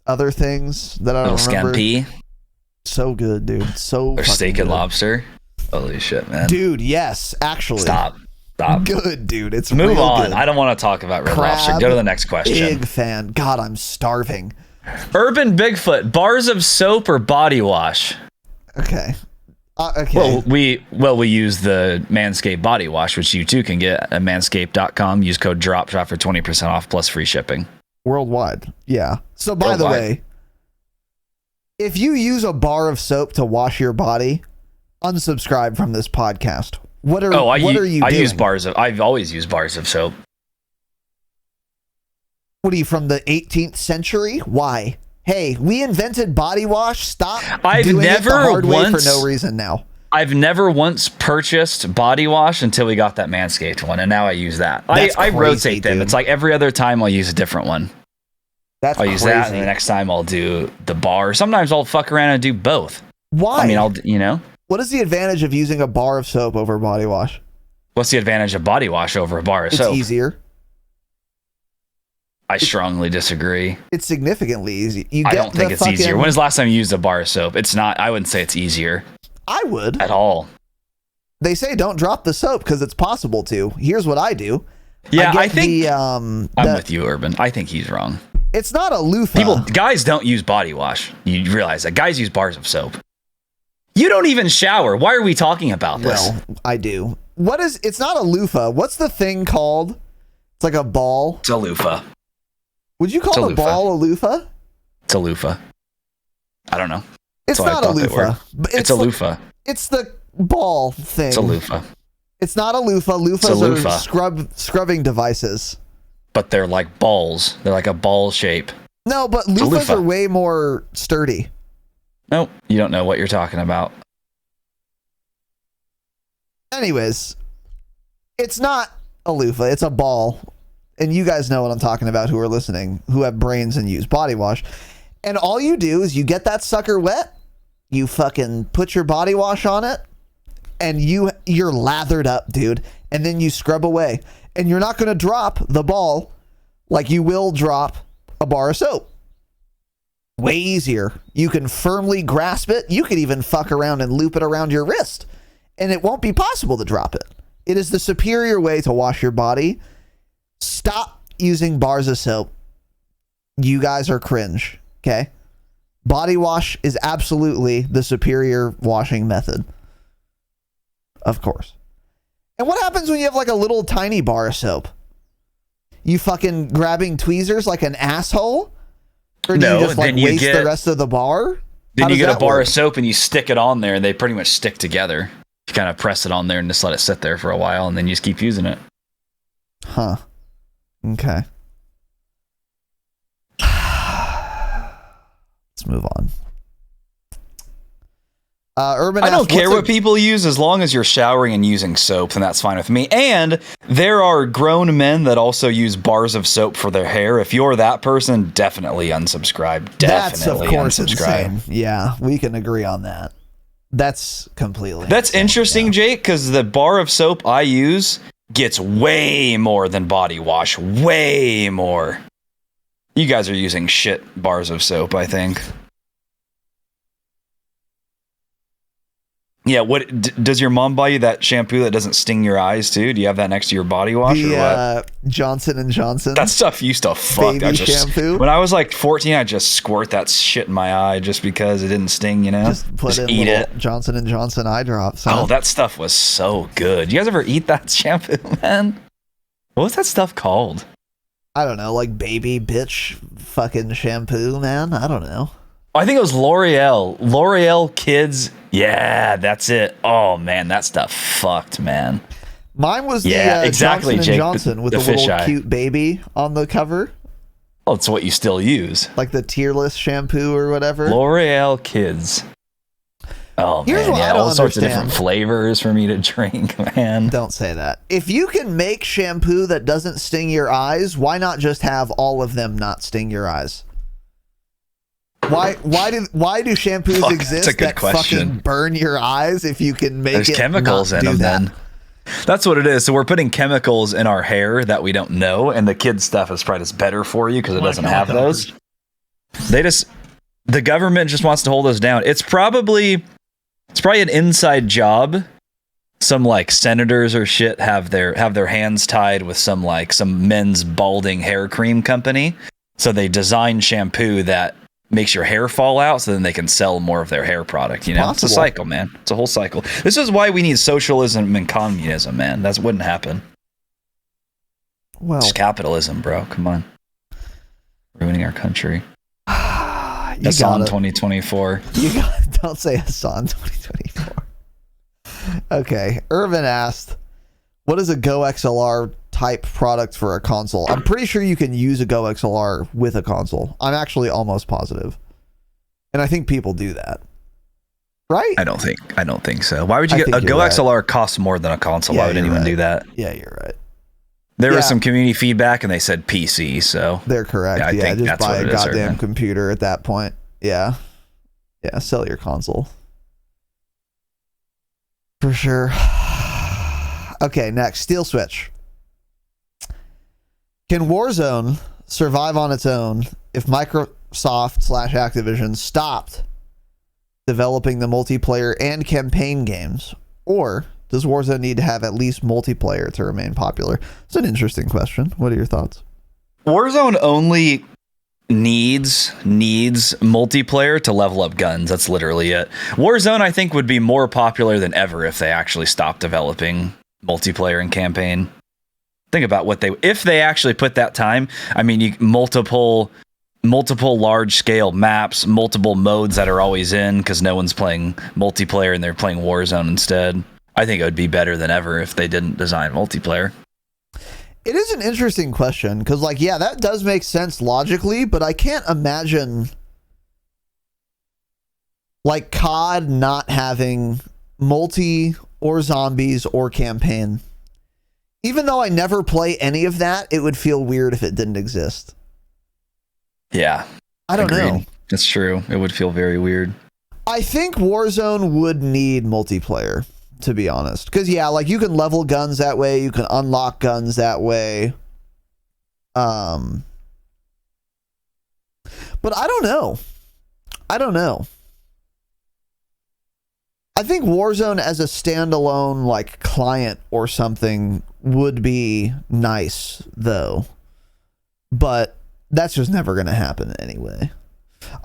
other things that I don't remember. Scampi. So good, dude. So or steak good. and lobster. Holy shit, man. Dude, yes, actually. Stop. Good, dude. It's Move real on. good. I don't want to talk about Red Crab, Lobster. Go to the next question. Big fan. God, I'm starving. Urban Bigfoot, bars of soap or body wash? Okay. Okay. Well, we use the Manscaped body wash, which you too can get at manscaped.com. Use code Dropshot for 20% off plus free shipping. Worldwide. Yeah. So by the way, if you use a bar of soap to wash your body, unsubscribe from this podcast. What are you doing? I've always used bars of soap. What are you, from the 18th century? Why? Hey, we invented body wash. Stop I've doing never it the hard way once, for no reason now. I've never once purchased body wash until we got that Manscaped one, and now I use that. I crazy, rotate them. dude. It's like every other time I'll use a different one. I'll use that, and the next time I'll do the bar. Sometimes I'll fuck around and do both. Why? I mean, What is the advantage of using a bar of soap over body wash? What's the advantage of body wash over a bar of soap? It's easier. I strongly disagree. It's significantly easy. I don't think it's easier. When was the last time you used a bar of soap? It's not. I wouldn't say it's easier. I would. At all. They say don't drop the soap because it's possible to. Here's what I do. Yeah, I think I'm with you, Urban. I think he's wrong. It's not a loofah. Guys don't use body wash. You realize that. Guys use bars of soap. You don't even shower. Why are we talking about this? Well, I do. It's not a loofah. What's the thing called? It's like a ball. It's a loofah. Would you call a ball a loofah? It's a loofah. I don't know. It's not a loofah. It's a loofah. It's the ball thing. It's a loofah. It's not a loofah. Loofahs are scrubbing devices. But they're like balls. They're like a ball shape. No, but loofahs are way more sturdy. Nope. You don't know what you're talking about. Anyways, it's not a loofah. It's a ball. And you guys know what I'm talking about who are listening, who have brains and use body wash. And all you do is you get that sucker wet, you fucking put your body wash on it, and you're lathered up, dude. And then you scrub away. And you're not going to drop the ball like you will drop a bar of soap. Way easier. You can firmly grasp it. You could even fuck around and loop it around your wrist. And it won't be possible to drop it. It is the superior way to wash your body. Stop using bars of soap. You guys are cringe, okay? Body wash is absolutely the superior washing method. Of course. And what happens when you have like a little tiny bar of soap? You fucking grabbing tweezers like an asshole? Or do you just like waste the rest of the bar? Then you get a bar of soap and you stick it on there and they pretty much stick together. You kind of press it on there and just let it sit there for a while and then you just keep using it. Huh. Okay. Let's move on. Urban, I don't care what people use as long as you're showering and using soap, and that's fine with me. And there are grown men that also use bars of soap for their hair. If you're that person, definitely unsubscribe. That's of course unsubscribe. Insane. Yeah, we can agree on that. That's completely. That's interesting, yeah. Jake, because the bar of soap I use gets way more than body wash. Way more. You guys are using shit bars of soap, I think. Yeah, what does your mom buy you that shampoo that doesn't sting your eyes too? Do you have that next to your body wash or what? Johnson & Johnson. That stuff used to fuck. Baby shampoo. When I was like 14, I just squirt that shit in my eye just because it didn't sting, you know? Just eat it. Johnson & Johnson eye drops. Huh? Oh, that stuff was so good. You guys ever eat that shampoo, man? What was that stuff called? I don't know, like baby bitch fucking shampoo, man. I don't know. I think it was L'Oreal. L'Oreal Kids. Yeah, that's it. Oh, man, that stuff fucked, man. Mine was Yeah, the exactly, Johnson & Jake, Johnson with the the little fisheye. cute baby on the cover. Well, it's what you still use. Like the tearless shampoo or whatever. L'Oreal Kids. Oh, Here's man. what Yeah, I don't all sorts of understand. different flavors for me to drink, man. Don't say that. If you can make shampoo that doesn't sting your eyes, why not just have all of them not sting your eyes? Why do shampoos Fuck, exist that's a good that question. fucking burn your eyes if you can make There's it chemicals not in do them that? then. That's what it is. So we're putting chemicals in our hair that we don't know, and the kids stuff is probably just better for you because it doesn't have those. The government just wants to hold us down. It's probably an inside job. Some like senators or shit have their hands tied with some men's balding hair cream company. So they design shampoo that makes your hair fall out so then they can sell more of their hair product. You know, It's a cycle, man. It's a whole cycle. This is why we need socialism and communism, man. That wouldn't happen. Well, It's capitalism, bro. Come on. Ruining our country. you on got 2024. don't say Hassan 2024. Okay, Irvin asked, what is a Go XLR type product for a console? I'm pretty sure you can use a Go XLR with a console. I'm actually almost positive. And I think people do that. Right? I don't think so. Why would you get a think Go you're right. XLR costs more than a console? Yeah, Why would you're anyone right. do that? Yeah, you're right. There Yeah. was some community feedback and they said PC, so They're correct. I Yeah, think just that's buy what a it is, goddamn Irvin. computer at that point. Yeah. Yeah, sell your console. For sure. Okay, next. Steel Switch. Can Warzone survive on its own if Microsoft/Activision stopped developing the multiplayer and campaign games? Or does Warzone need to have at least multiplayer to remain popular? It's an interesting question. What are your thoughts? Warzone only needs multiplayer to level up guns. That's literally it. Warzone, I think, would be more popular than ever if they actually stopped developing multiplayer and campaign. Think about if they actually put that time. I mean, multiple large scale maps, multiple modes that are always in because no one's playing multiplayer and they're playing Warzone instead. I think it would be better than ever if they didn't design multiplayer. It is an interesting question because, yeah, that does make sense logically, but I can't imagine COD not having multi or zombies or campaign. Even though I never play any of that, it would feel weird if it didn't exist. Yeah. I don't know. That's true. It would feel very weird. I think Warzone would need multiplayer, to be honest. Because, yeah, you can level guns that way. You can unlock guns that way. But I don't know. I think Warzone as a standalone, client or something would be nice, though. But that's just never going to happen anyway.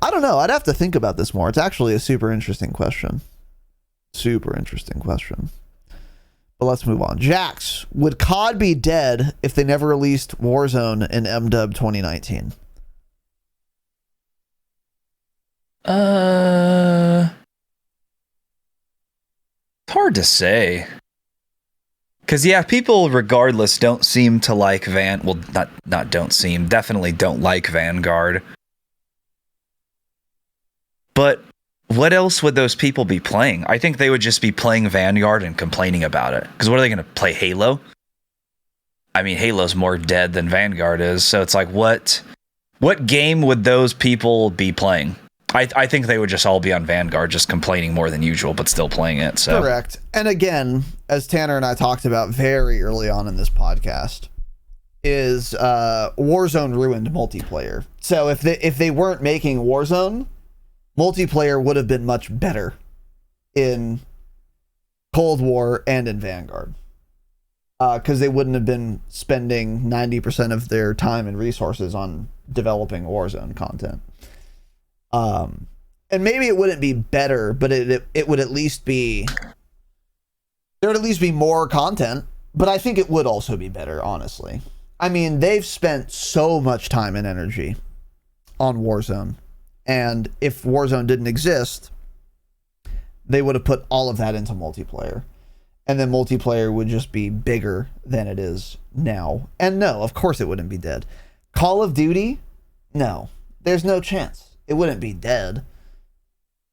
I don't know. I'd have to think about this more. It's actually a super interesting question. But let's move on. Jax, would COD be dead if they never released Warzone in MW 2019? It's hard to say. Because, yeah, people regardless don't seem to like definitely don't like Vanguard. But what else would those people be playing? I think they would just be playing Vanguard and complaining about it. Because what are they going to play, Halo? I mean, Halo's more dead than Vanguard is. So it's what game would those people be playing? I think they would just all be on Vanguard, just complaining more than usual, but still playing it. So correct. And again, as Tanner and I talked about very early on in this podcast, is Warzone ruined multiplayer. So if they weren't making Warzone, multiplayer would have been much better in Cold War and in Vanguard. Because they wouldn't have been spending 90% of their time and resources on developing Warzone content. And maybe it wouldn't be better, but it would at least be, there would at least be more content, but I think it would also be better, honestly. I mean, they've spent so much time and energy on Warzone, and if Warzone didn't exist, they would have put all of that into multiplayer. and then multiplayer would just be bigger than it is now. And no, of course it wouldn't be dead. Call of Duty, no, there's no chance it wouldn't be dead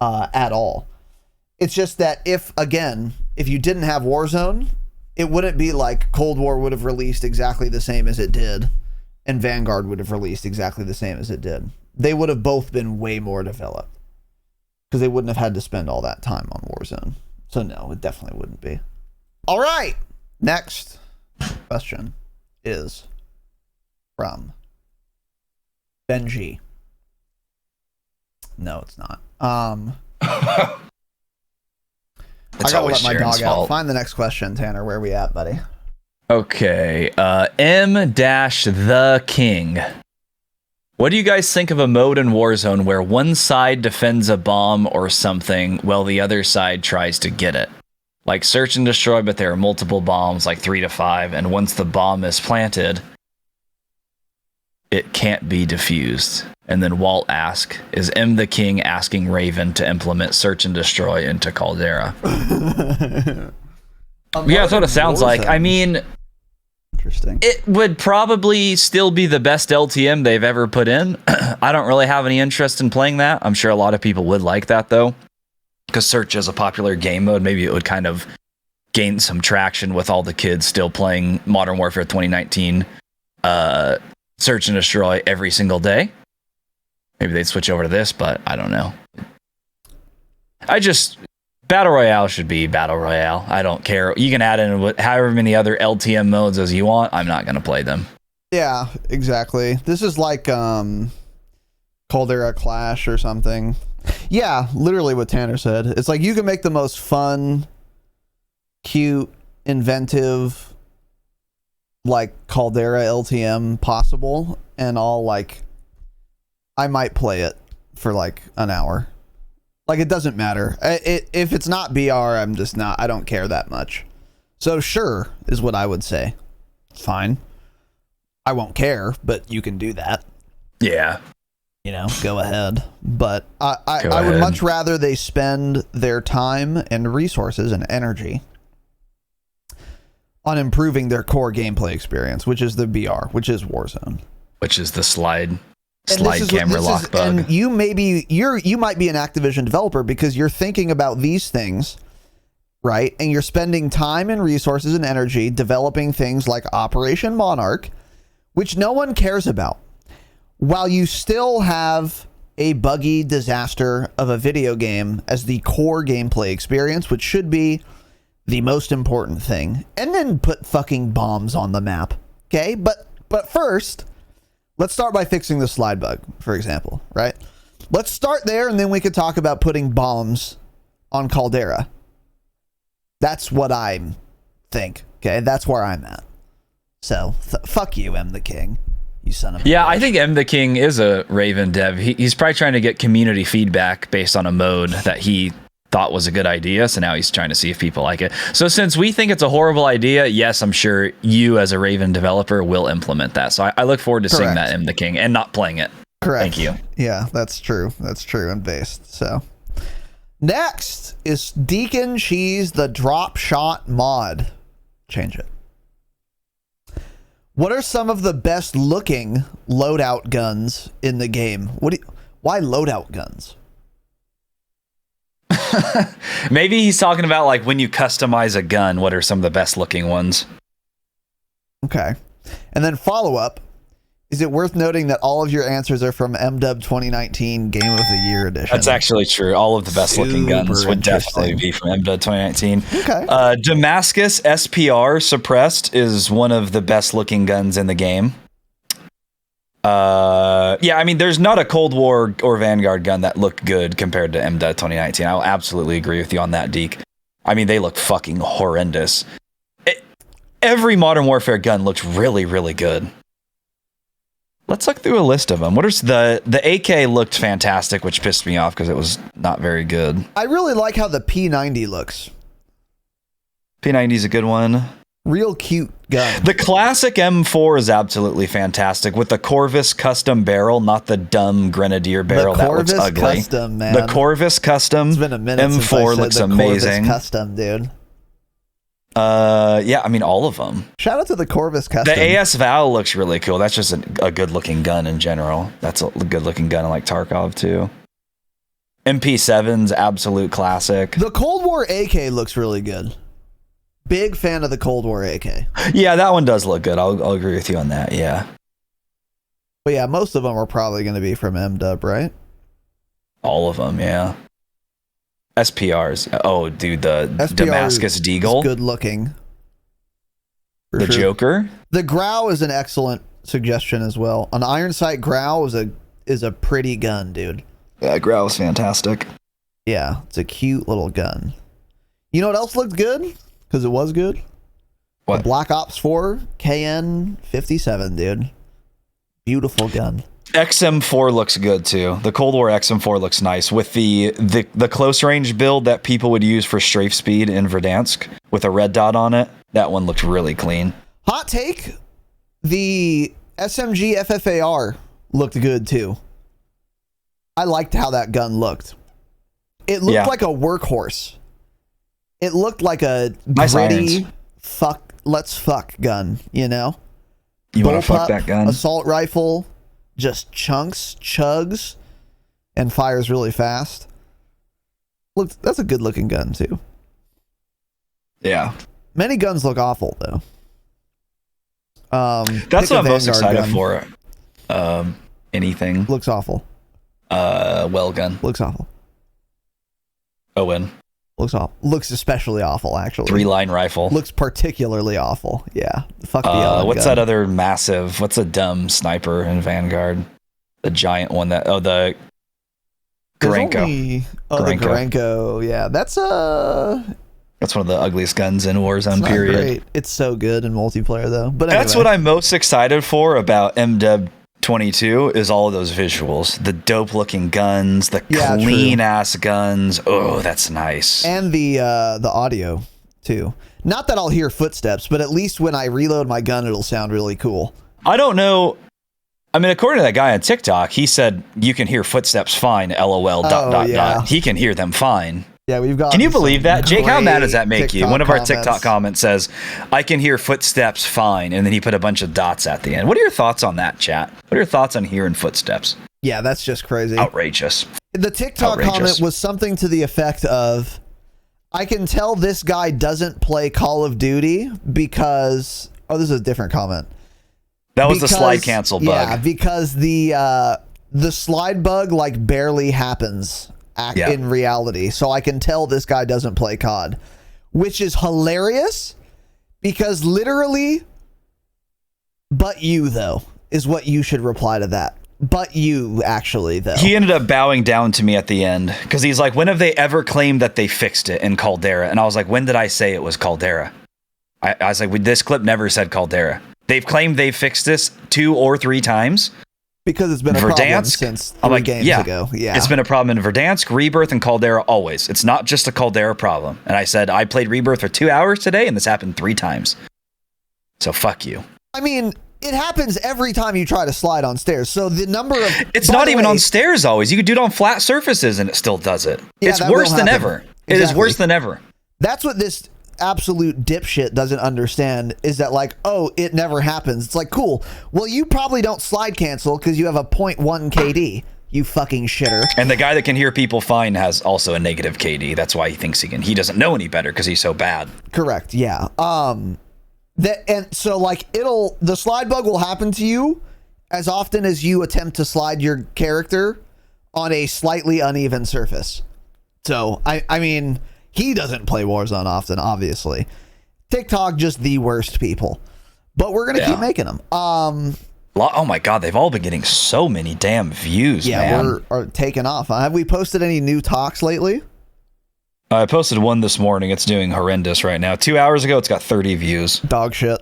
at all. It's just that if you didn't have Warzone, it wouldn't be like Cold War would have released exactly the same as it did, and Vanguard would have released exactly the same as it did. They would have both been way more developed because they wouldn't have had to spend all that time on Warzone. So no, it definitely wouldn't be. All right, next question is from Benji. No, it's not. I gotta let my dog out. Find the next question, Tanner. Where are we at, buddy? Okay. M-the King. What do you guys think of a mode in Warzone where one side defends a bomb or something while the other side tries to get it? Like search and destroy, but there are multiple bombs, like 3 to 5, and once the bomb is planted, it can't be defused. And then Walt asks, is M the King asking Raven to implement search and destroy into Caldera? Yeah, that's what it sounds like. I mean, interesting. It would probably still be the best LTM they've ever put in. I don't really have any interest in playing that. I'm sure a lot of people would like that, though, because search is a popular game mode. Maybe it would kind of gain some traction with all the kids still playing Modern Warfare 2019 search and destroy every single day. Maybe they'd switch over to this, but I don't know. Battle Royale should be Battle Royale. I don't care. You can add in however many other LTM modes as you want. I'm not going to play them. Yeah, exactly. This is like Caldera Clash or something. Yeah, literally what Tanner said. It's like you can make the most fun, cute, inventive, like Caldera LTM possible, and I might play it for like an hour. Like, it doesn't matter. If it's not BR, I'm just not. I don't care that much. So sure is what I would say. Fine. I won't care, but you can do that. Yeah. Go ahead. But I would much rather they spend their time and resources and energy on improving their core gameplay experience, which is the BR, which is Warzone. Which is the slide camera lock bug. And you might be an Activision developer because you're thinking about these things, right? And you're spending time and resources and energy developing things like Operation Monarch, which no one cares about, while you still have a buggy disaster of a video game as the core gameplay experience, which should be the most important thing. And then put fucking bombs on the map. Okay? But first, let's start by fixing the slide bug, for example, right? Let's start there, and then we could talk about putting bombs on Caldera. That's what I think, okay? That's where I'm at. So, fuck you, M the King, you son of a bitch. I think M the King is a Raven dev. He's probably trying to get community feedback based on a mode that he thought was a good idea, so now he's trying to see if people like it. So since we think it's a horrible idea, yes, I'm sure you as a Raven developer will implement that. So I look forward to seeing that M the King and not playing it. Correct. Thank you. Yeah, that's true. That's true and based. So next is Deacon Cheese, the Dropshot mod. Change it. What are some of the best looking loadout guns in the game? Why loadout guns? Maybe he's talking about like when you customize a gun, what are some of the best looking ones? Okay. And then follow up. Is it worth noting that all of your answers are from MW 2019 Game of the Year edition? That's actually true. All of the best looking guns would definitely be from MW 2019. Okay. Damascus SPR suppressed is one of the best looking guns in the game. I mean, there's not a Cold War or Vanguard gun that looked good compared to MW 2019. I'll absolutely agree with you on that, Deke. I mean, they look fucking horrendous. Every Modern Warfare gun looks really, really good. Let's look through a list of them. What is the AK looked fantastic, which pissed me off because it was not very good. I really like how the P90 looks. P90 is a good one. Real cute gun. The classic M4 is absolutely fantastic with the Corvus custom barrel, not the dumb Grenadier barrel that looks ugly. Custom, man. The Corvus custom it's been a minute M4 since I said looks the amazing. Corvus custom, dude. Yeah, I mean, all of them. Shout out to the Corvus custom. The AS Val looks really cool. That's just a good looking gun in general. That's a good looking gun in like Tarkov too. MP7's absolute classic. The Cold War AK looks really good. Big fan of the Cold War AK. Yeah, that one does look good. I'll agree with you on that. Yeah. But yeah, most of them are probably going to be from MW, right? All of them, yeah. SPRs. Oh, dude, the SPR Damascus Deagle. Good looking. The sure. Joker. The Grau is an excellent suggestion as well. An Iron Sight Grau is a pretty gun, dude. Yeah, Grau is fantastic. Yeah, it's a cute little gun. You know what else looked good? Because it was good. What? The Black Ops 4 KN57, dude. Beautiful gun. XM4 looks good too. The Cold War XM4 looks nice with the close range build that people would use for strafe speed in Verdansk with a red dot on it. That one looked really clean. Hot take: the SMG FFAR looked good too. I liked how that gun looked. It looked like a workhorse. It looked like a gritty let's fuck gun, you know? You want to fuck that gun? Assault rifle, just chugs, and fires really fast. Look, that's a good looking gun too. Yeah. Many guns look awful though. That's what I'm most excited for. Anything looks awful. Well gun looks awful. Owen looks awful. Looks especially awful, actually. 3-line rifle looks particularly awful. Yeah. Fuck the Ellen what's gun. that other massive? What's a dumb sniper in Vanguard? The giant one that the Gorenko. The Gorenko. Yeah, that's one of the ugliest guns in Warzone. Period. Great. It's so good in multiplayer though. But anyway. That's what I'm most excited for about MW 22 is all of those visuals, the dope looking guns, the clean ass guns. Oh, that's nice. And the audio too. Not that I'll hear footsteps, but at least when I reload my gun, it'll sound really cool. I don't know. I mean, according to that guy on TikTok, he said you can hear footsteps fine. LOL. Dot. He can hear them fine. Yeah, we've got. Can you believe that, Jake? How mad does that make you? One of comments. our TikTok comments says, "I can hear footsteps fine," and then he put a bunch of dots at the end. What are your thoughts on that, chat? What are your thoughts on hearing footsteps? Yeah, that's just crazy. Outrageous. The TikTok comment was something to the effect of, "I can tell this guy doesn't play Call of Duty because." Oh, this is a different comment. That was the slide cancel bug. Yeah, because the slide bug like barely happens. In reality, so I can tell this guy doesn't play COD, which is hilarious because literally, but you though is what you should reply to that. But you actually though. He ended up bowing down to me at the end because he's like, when have they ever claimed that they fixed it in Caldera? And I was like, when did I say it was Caldera? I was like, this clip never said Caldera. They've claimed they fixed this 2 or 3 times. Because it's been a problem since 3 games ago. Yeah. It's been a problem in Verdansk, Rebirth, and Caldera always. It's not just a Caldera problem. And I said, I played Rebirth for 2 hours today, and this happened 3 times. So fuck you. I mean, it happens every time you try to slide on stairs. So the number of... It's not even on stairs always. You could do it on flat surfaces, and it still does it. Yeah, it's worse than ever. Exactly. It is worse than ever. That's what this absolute dipshit doesn't understand is that like, oh, it never happens. It's like, cool. Well, you probably don't slide cancel because you have a 0.1 KD, you fucking shitter. And the guy that can hear people fine has also a negative KD. That's why he thinks he doesn't know any better because he's so bad. Correct. Yeah. And so like the slide bug will happen to you as often as you attempt to slide your character on a slightly uneven surface. So I mean, he doesn't play Warzone often, obviously. TikTok, just the worst people. But we're going to keep making them. Oh my God, they've all been getting so many damn views, man. We're taking off. Have we posted any new talks lately? I posted one this morning. It's doing horrendous right now. 2 hours ago, it's got 30 views. Dog shit.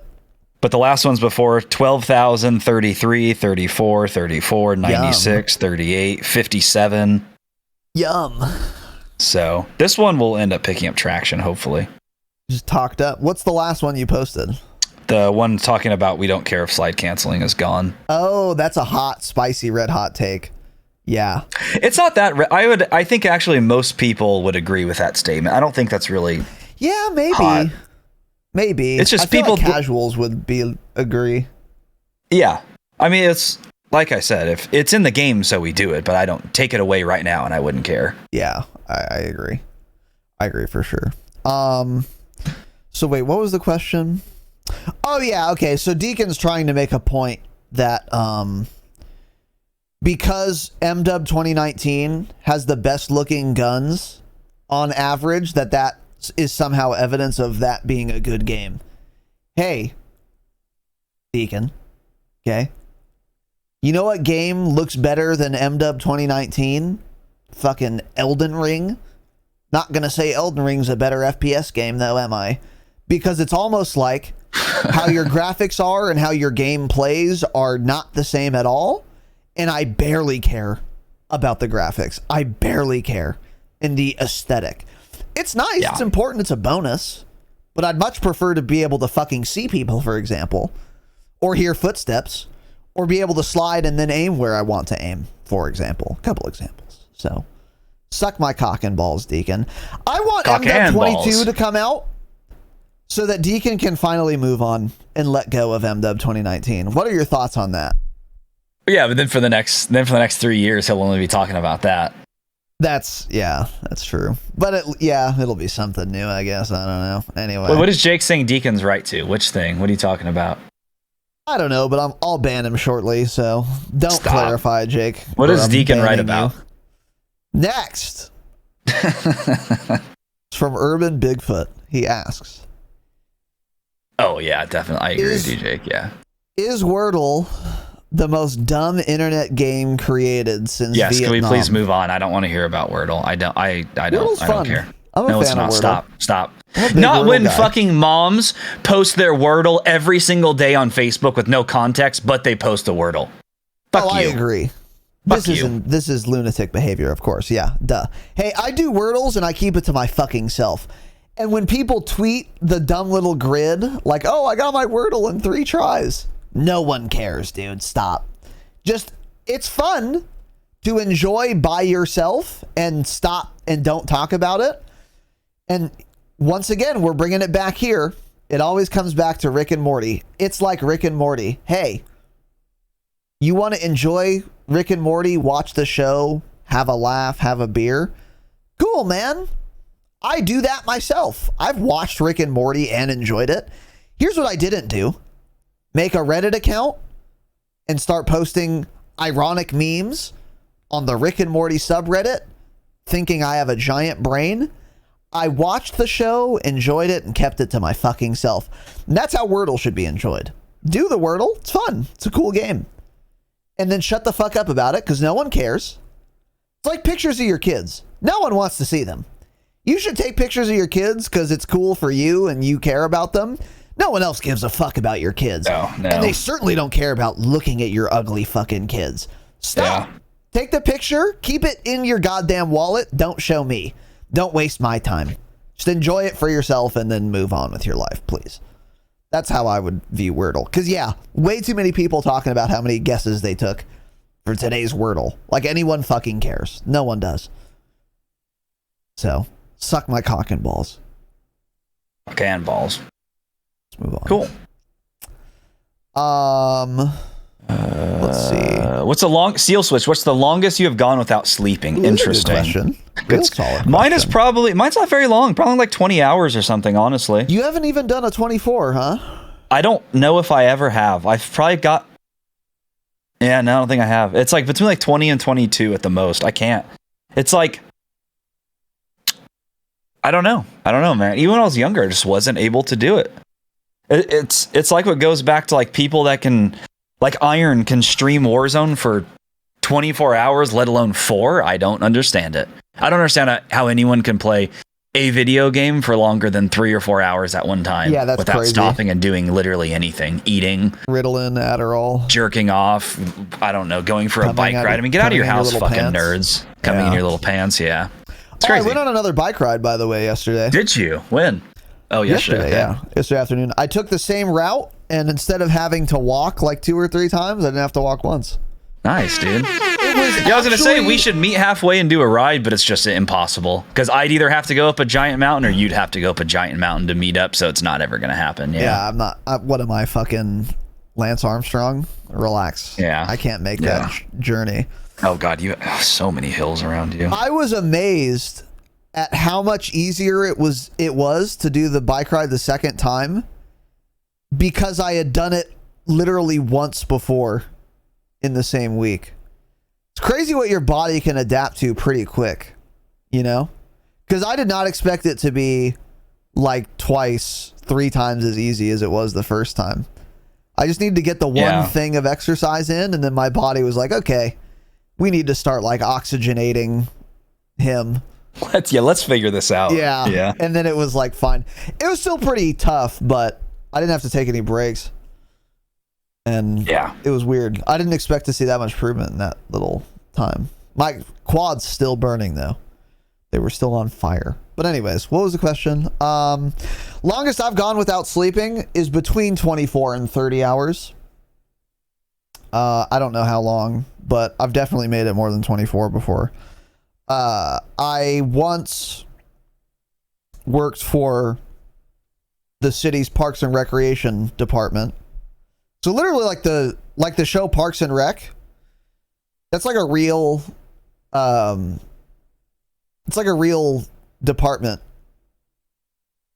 But the last ones before, 12,000, 33, 34, 34, 96, 38, 57. Yum. So this one will end up picking up traction, hopefully. Just talked up. What's the last one you posted? The one talking about we don't care if slide canceling is gone. Oh, that's a hot, spicy, red hot take. Yeah. It's not that. I think actually most people would agree with that statement. I don't think that's really. Yeah, maybe. Hot. Maybe. It's just I feel people like casuals would agree. Yeah. I mean, it's like I said, if it's in the game, so we do it, but I don't take it away right now and I wouldn't care. Yeah, I agree. I agree for sure. So wait, what was the question? Oh yeah, okay. So Deacon's trying to make a point that because MW 2019 has the best looking guns on average, that is somehow evidence of that being a good game. Hey, Deacon. Okay. You know what game looks better than MW 2019? Fucking Elden Ring. Not gonna say Elden Ring's a better FPS game though, am I? Because it's almost like how your graphics are and how your game plays are not the same at all. And I barely care about the graphics. I barely care in the aesthetic. It's nice. Yeah. It's important. It's a bonus. But I'd much prefer to be able to fucking see people, for example, or hear footsteps, or be able to slide and then aim where I want to aim, for example. A couple examples. So, suck my cock and balls, Deacon. I want MW22 to come out so that Deacon can finally move on and let go of MW 2019. What are your thoughts on that? Yeah, but then for the next 3 years, he'll only be talking about that. That's true. But it'll be something new, I guess. I don't know. Anyway. Wait, what is Jake saying Deacon's right to? Which thing? What are you talking about? I don't know, but I'll ban him shortly, so don't clarify, Jake. What is Deacon right about? Next. It's from Urban Bigfoot. He asks. Oh, yeah, definitely. I agree with you, Jake, yeah. Is Wordle the most dumb internet game created since Vietnam? Yes, can we please move on? I don't want to hear about Wordle. I don't care. I'm a fan of Wordle. Stop. Not when fucking moms post their Wordle every single day on Facebook with no context, but they post a Wordle. Fuck you. I agree. This is lunatic behavior, of course. Yeah, duh. Hey, I do Wordles and I keep it to my fucking self. And when people tweet the dumb little grid, like, oh, I got my Wordle in 3 tries. No one cares, dude. Stop. Just, it's fun to enjoy by yourself and stop and don't talk about it. And once again, we're bringing it back here. It always comes back to Rick and Morty. It's like Rick and Morty. Hey, you want to enjoy Rick and Morty, watch the show, have a laugh, have a beer? Cool, man. I do that myself. I've watched Rick and Morty and enjoyed it. Here's what I didn't do. Make a Reddit account and start posting ironic memes on the Rick and Morty subreddit, thinking I have a giant brain. I watched the show, enjoyed it, and kept it to my fucking self. And that's how Wordle should be enjoyed. Do the Wordle. It's fun. It's a cool game. And then shut the fuck up about it, because no one cares. It's like pictures of your kids. No one wants to see them. You should take pictures of your kids because it's cool for you and you care about them. No one else gives a fuck about your kids. No. And they certainly don't care about looking at your ugly fucking kids. Stop. Yeah. Take the picture. Keep it in your goddamn wallet. Don't show me. Don't waste my time. Just enjoy it for yourself and then move on with your life, please. That's how I would view Wordle. Because, yeah, way too many people talking about how many guesses they took for today's Wordle. Like anyone fucking cares. No one does. So, suck my cock and balls. Cock and balls. Let's move on. Cool. Let's see. What's the What's the longest you have gone without sleeping? Interesting. Good question. Mine's not very long. Probably like 20 hours or something, honestly. You haven't even done a 24, huh? I don't know if I ever have. I've probably got... Yeah, no, I don't think I have. It's like between like 20 and 22 at the most. I can't. It's like... I don't know, man. Even when I was younger, I just wasn't able to do it. It's like what goes back to like people that can... Like Iron can stream Warzone for 24 hours, let alone 4. I don't understand it. I don't understand how anyone can play a video game for longer than 3 or 4 hours at one time. Yeah, that's without crazy. Stopping and doing literally anything. Eating. Ritalin, Adderall. Jerking off. I don't know. Going for a bike ride. I mean, get out of your house, fucking pants. Nerds. Coming in your little pants, yeah. It's crazy. I went on another bike ride, by the way, yesterday. Did you? When? Oh, yesterday. Yeah. Yesterday afternoon. I took the same route, and instead of having to walk like 2 or 3 times, I didn't have to walk once. Nice, dude. It was Yeah, I was gonna say actually- we should meet halfway and do a ride, but it's just impossible because I'd either have to go up a giant mountain or you'd have to go up a giant mountain to meet up. So it's not ever gonna happen. Yeah, I'm not. What am I, fucking Lance Armstrong? Relax. Yeah. I can't make that journey. Oh God, you have so many hills around you. I was amazed at how much easier it was to do the bike ride the second time because I had done it literally once before in the same week. It's crazy what your body can adapt to pretty quick, you know? Because I did not expect it to be like twice, 3 times as easy as it was the first time. I just needed to get the one thing of exercise in, and then my body was like, okay, we need to start like oxygenating him. Let's figure this out. Yeah. And then it was like fine. It was still pretty tough, but I didn't have to take any breaks. And it was weird. I didn't expect to see that much improvement in that little time. My quad's still burning though. They were still on fire. But anyways, what was the question? Longest I've gone without sleeping is between 24 and 30 hours. I don't know how long, but I've definitely made it more than 24 before. I once worked for the city's Parks and Recreation department. So literally like the show Parks and Rec, that's like a real it's like a real department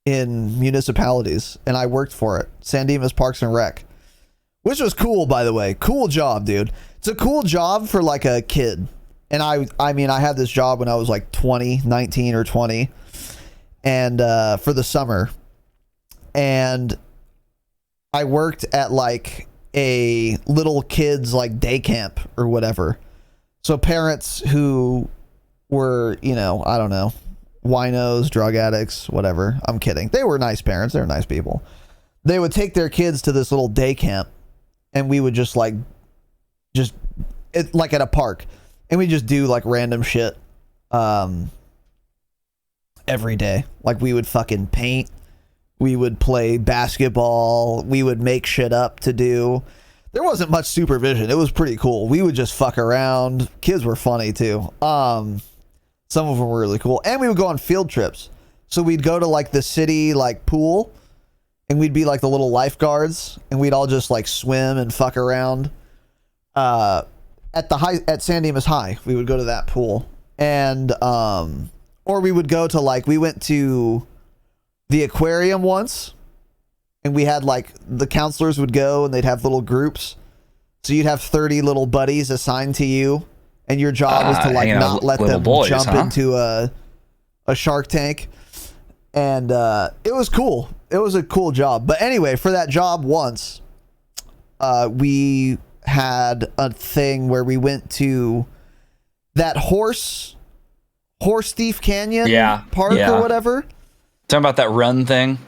in municipalities, and I worked for it. San Dimas Parks and Rec, which was cool, by the way. Cool job, dude. It's a cool job for like a kid. And I mean, I had this job when I was like 19 or 20, and for the summer. And I worked at like a little kids like day camp or whatever. So parents who were, you know, I don't know, winos, drug addicts, whatever. I'm kidding. They were nice parents. They were nice people. They would take their kids to this little day camp, and we would just like at a park, and we just do like random shit every day. Like we would fucking paint. We would play basketball. We would make shit up to do. There wasn't much supervision. It was pretty cool. We would just fuck around. Kids were funny too. Some of them were really cool. And we would go on field trips. So we'd go to like the city like pool, and we'd be like the little lifeguards, and we'd all just like swim and fuck around. At San Dimas High, we would go to that pool. And or we would go to like, we went to the aquarium once, and we had like the counselors would go, and they'd have little groups. So you'd have 30 little buddies assigned to you, and your job was to like not let them jump into a shark tank. And it was cool. It was a cool job. But anyway, for that job once, we had a thing where we went to that Horse Thief Canyon park or whatever. Talking about that run thing?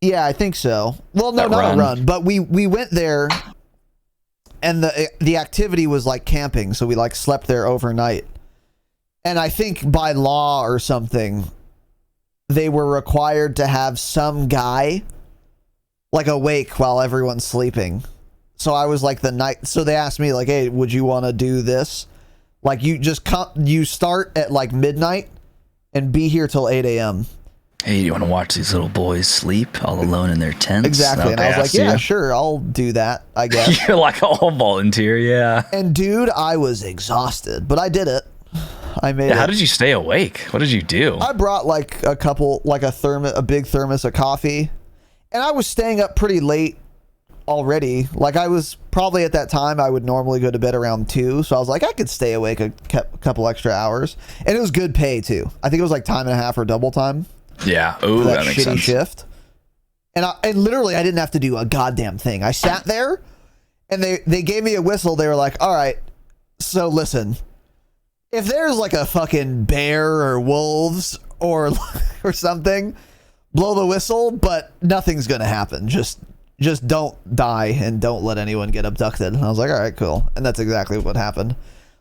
Yeah, I think so. Well, no, not a run, but we went there, and the activity was like camping, so we like slept there overnight. And I think by law or something, they were required to have some guy like awake while everyone's sleeping. So I was like so they asked me like, hey, would you want to do this? Like you start at like midnight and be here till 8 a.m. Hey, you want to watch these little boys sleep all alone in their tents? Exactly. And I was like, yeah, sure, I'll do that, I guess. You're like, I'll volunteer, yeah. And dude, I was exhausted, but I did it. I made it. How did you stay awake? What did you do? I brought like a couple, like a big thermos of coffee, and I was staying up pretty late already. Like I was probably at that time, I would normally go to bed around 2. So I was like, I could stay awake a couple extra hours. And it was good pay too. I think it was like time and a half or double time. Yeah. Oh, that makes sense. Shift. And literally, I didn't have to do a goddamn thing. I sat there, and they gave me a whistle. They were like, all right, so listen, if there's like a fucking bear or wolves or something, blow the whistle, but nothing's going to happen. Just don't die, and don't let anyone get abducted. And I was like, all right, cool. And that's exactly what happened.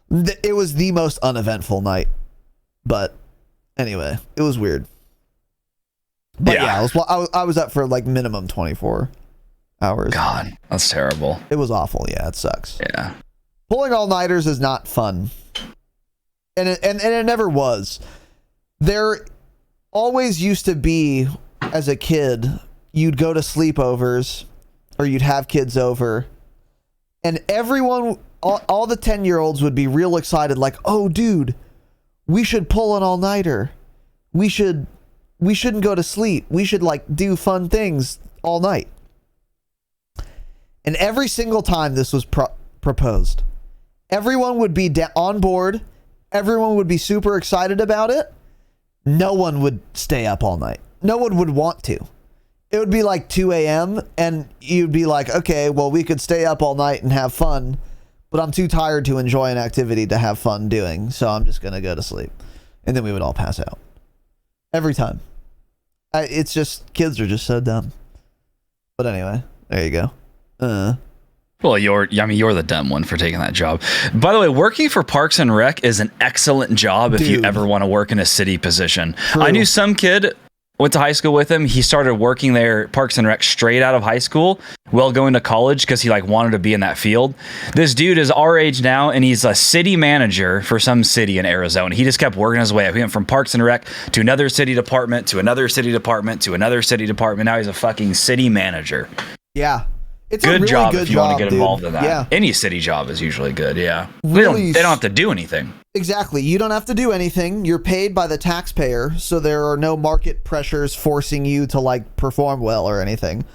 It was the most uneventful night. But anyway, it was weird. But yeah, I was up for like minimum 24 hours. God, that's terrible. It was awful. Yeah, it sucks. Yeah. Pulling all-nighters is not fun. And it never was. There always used to be, as a kid, you'd go to sleepovers or you'd have kids over, and everyone, all the 10-year-olds would be real excited, like, oh, dude, we should pull an all-nighter. We shouldn't go to sleep. We should, like, do fun things all night. And every single time this was proposed, everyone would be on board. Everyone would be super excited about it. No one would stay up all night. No one would want to. It would be like 2 a.m. and you'd be like, okay, well, we could stay up all night and have fun, but I'm too tired to enjoy an activity to have fun doing, so I'm just going to go to sleep. And then we would all pass out. Every time. It's just, kids are just so dumb. But anyway, there you go. Well, you're the dumb one for taking that job. By the way, working for Parks and Rec is an excellent job if you ever want to work in a city position. True. I knew some kid, went to high school with him. He started working there, Parks and Rec, straight out of high school, while going to college because he like wanted to be in that field. This dude is our age now, and he's a city manager for some city in Arizona. He just kept working his way up. He went from Parks and Rec to another city department, to another city department, to another city department. Now he's a fucking city manager. Yeah. It's good a really job good if you want to get dude. involved in that. Yeah. Any city job is usually good, yeah. Really they don't have to do anything. Exactly. You don't have to do anything. You're paid by the taxpayer, so there are no market pressures forcing you to like perform well or anything.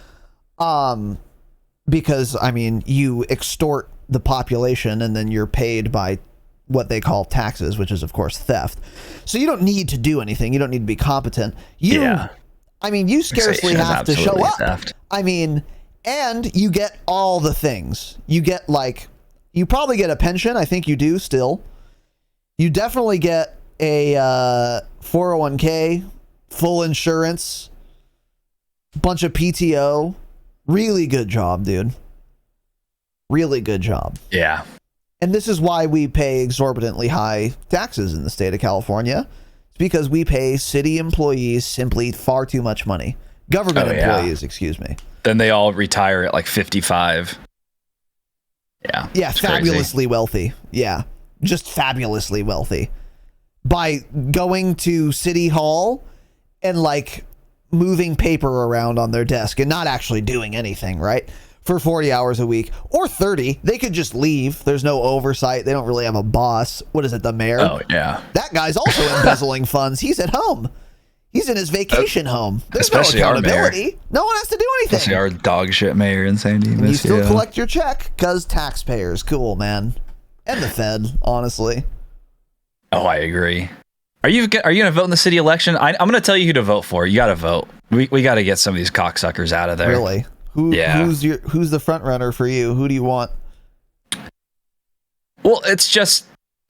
Because I mean, you extort the population and then you're paid by what they call taxes, which is of course theft. So you don't need to do anything. You don't need to be competent. I mean, you scarcely have to show up. Theft. I mean, and you get all the things. You get like, you probably get a pension. I think you do still. You definitely get a 401k, full insurance, bunch of PTO. Really good job, dude. Really good job. Yeah. And this is why we pay exorbitantly high taxes in the state of California. It's because we pay city employees simply far too much money. Government employees, excuse me. Then they all retire at like 55. Yeah. Yeah, fabulously wealthy. Yeah. Just fabulously wealthy. By going to City Hall and like moving paper around on their desk and not actually doing anything, right? For 40 hours a week or 30. They could just leave. There's no oversight. They don't really have a boss. What is it, the mayor? Oh, yeah. That guy's also embezzling funds. He's at home. He's in his vacation home. There's especially no our accountability. mayor. No one has to do anything. Especially our dog shit mayor in San Diego. You still collect your check because taxpayers. Cool, man. And the Fed, honestly. Oh, I agree. Are you going to vote in the city election? I'm going to tell you who to vote for. You got to vote. We got to get some of these cocksuckers out of there. Really? Who's the front runner for you? Who do you want? Well, it's just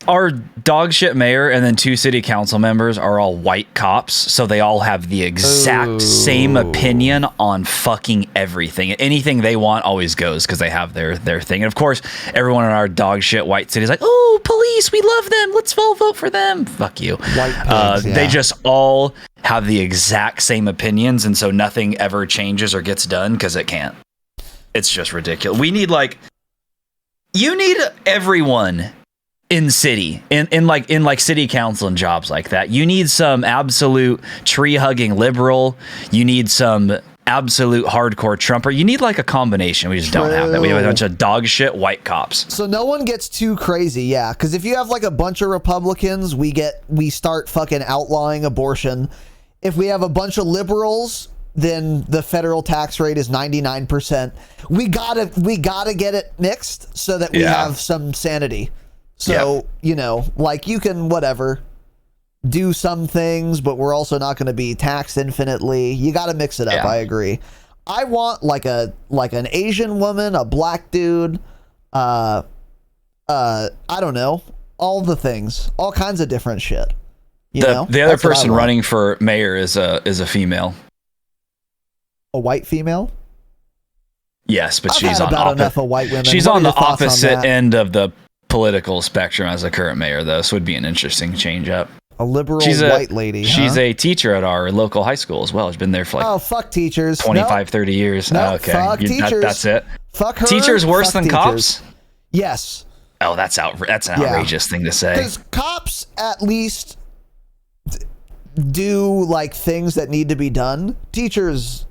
our dog shit mayor and then 2 city council members are all white cops, so they all have the exact same opinion on fucking everything. Anything they want always goes because they have their thing. And of course, everyone in our dog shit white city is like, oh, police, we love them. Let's all vote for them. Fuck you. White pigs, yeah. They just all have the exact same opinions, and so nothing ever changes or gets done because it can't. It's just ridiculous. We need you need everyone in city, in like city council and jobs like that. You need some absolute tree hugging liberal. You need some absolute hardcore Trumper. You need like a combination. We just don't have that. We have a bunch of dog shit white cops. So no one gets too crazy, yeah. Because if you have like a bunch of Republicans, we start fucking outlawing abortion. If we have a bunch of liberals, then the federal tax rate is 99%. We gotta get it mixed so that we have some sanity. So, you know, like you can whatever do some things, but we're also not going to be taxed infinitely. You got to mix it up. I agree. I want like an Asian woman, a black dude, I don't know, all the things, all kinds of different shit. The other person running for mayor is a female. A white female? Yes, but she's on enough of white women. She's on the opposite end of the political spectrum as a current mayor, though, so it would be an interesting change up. A liberal white lady. She's a teacher at our local high school as well. She's been there for like fuck teachers. 30 years. Okay. Fuck teachers. That's it. Fuck her. Teachers worse than teachers. cops? Yes. Oh, that's an outrageous thing to say. Because cops at least do like things that need to be done. Teachers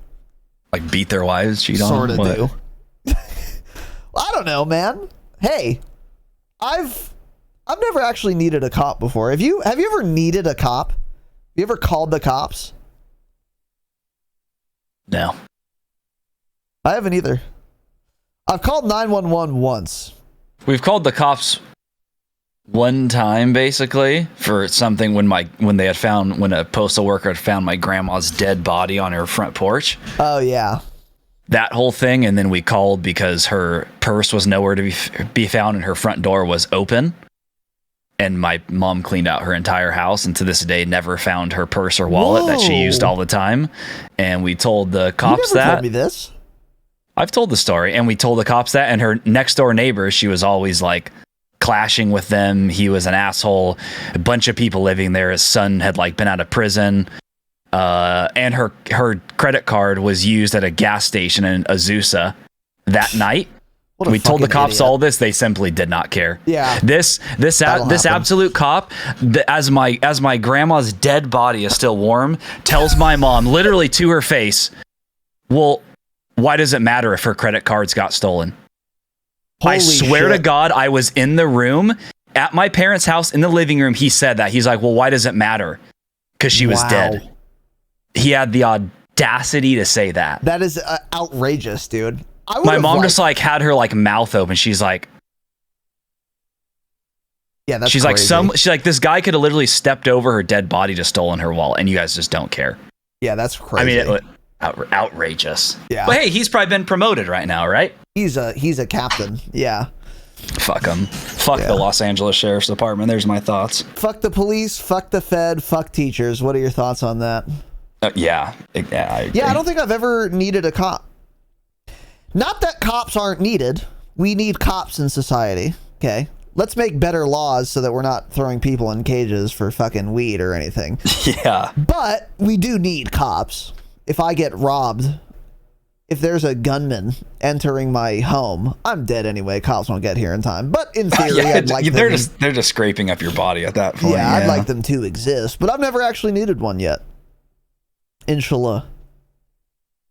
like beat their wives, cheat on them. Sort of do. I don't know, man. Hey, I've never actually needed a cop before. Have you ever needed a cop? You ever called the cops? No. I haven't either. I've called 911 once. We've called the cops one time, basically, for something when a postal worker had found my grandma's dead body on her front porch. Oh, yeah. That whole thing, and then we called because her purse was nowhere to be found and her front door was open. And my mom cleaned out her entire house and to this day never found her purse or wallet that she used all the time. And we told the cops you never told me this. I've told the story, and we told the cops that, and her next door neighbor, she was always like clashing with them. He was an asshole. A bunch of people living there. His son had like been out of prison. And her credit card was used at a gas station in Azusa that night. We told the cops all this. They simply did not care. Yeah. This absolute cop, as my grandma's dead body is still warm, tells my mom literally to her face, well, why does it matter if her credit cards got stolen? I swear to God, I was in the room at my parents' house in the living room. He said that. He's like, well, why does it matter? Because she was dead. He had the audacity to say that. That is outrageous, dude. My mom just like had her like mouth open. She's like, yeah, that's she's crazy. She's like, this guy could have literally stepped over her dead body to stolen her wallet, and you guys just don't care. Yeah, that's crazy. I mean, outrageous. Yeah. But hey, he's probably been promoted right now, right? He's a captain. Yeah. Fuck him. Fuck the Los Angeles Sheriff's Department. There's my thoughts. Fuck the police. Fuck the Fed. Fuck teachers. What are your thoughts on that? Yeah, I agree. Yeah, I don't think I've ever needed a cop. Not that cops aren't needed. We need cops in society. Okay. Let's make better laws so that we're not throwing people in cages for fucking weed or anything. Yeah. But we do need cops. If I get robbed, if there's a gunman entering my home, I'm dead anyway. Cops won't get here in time. But in theory, I'd like they're just scraping up your body at that point. Yeah, I'd like them to exist. But I've never actually needed one yet. Inshallah.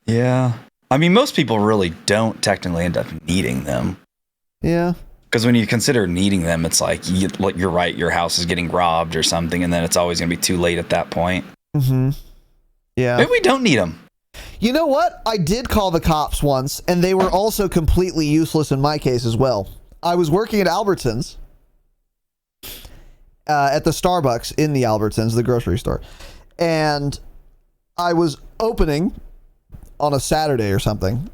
Yeah. I mean, most people really don't technically end up needing them. Yeah. Because when you consider needing them, it's like, you're right, your house is getting robbed or something, and then it's always going to be too late at that point. Mm-hmm. Yeah. Maybe we don't need them. You know what? I did call the cops once, and they were also completely useless in my case as well. I was working at Albertsons, at the Starbucks in the Albertsons, the grocery store, and I was opening on a Saturday or something.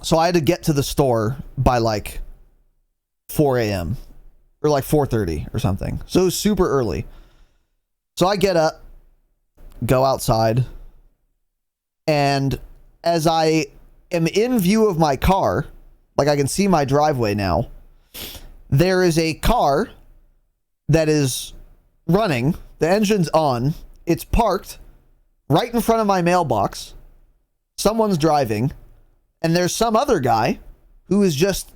So I had to get to the store by like 4 a.m. or like 4:30 or something. So it was super early. So I get up, go outside, and as I am in view of my car, like I can see my driveway now, there is a car that is running, the engine's on, it's parked right in front of my mailbox, someone's driving, and there's some other guy who is just,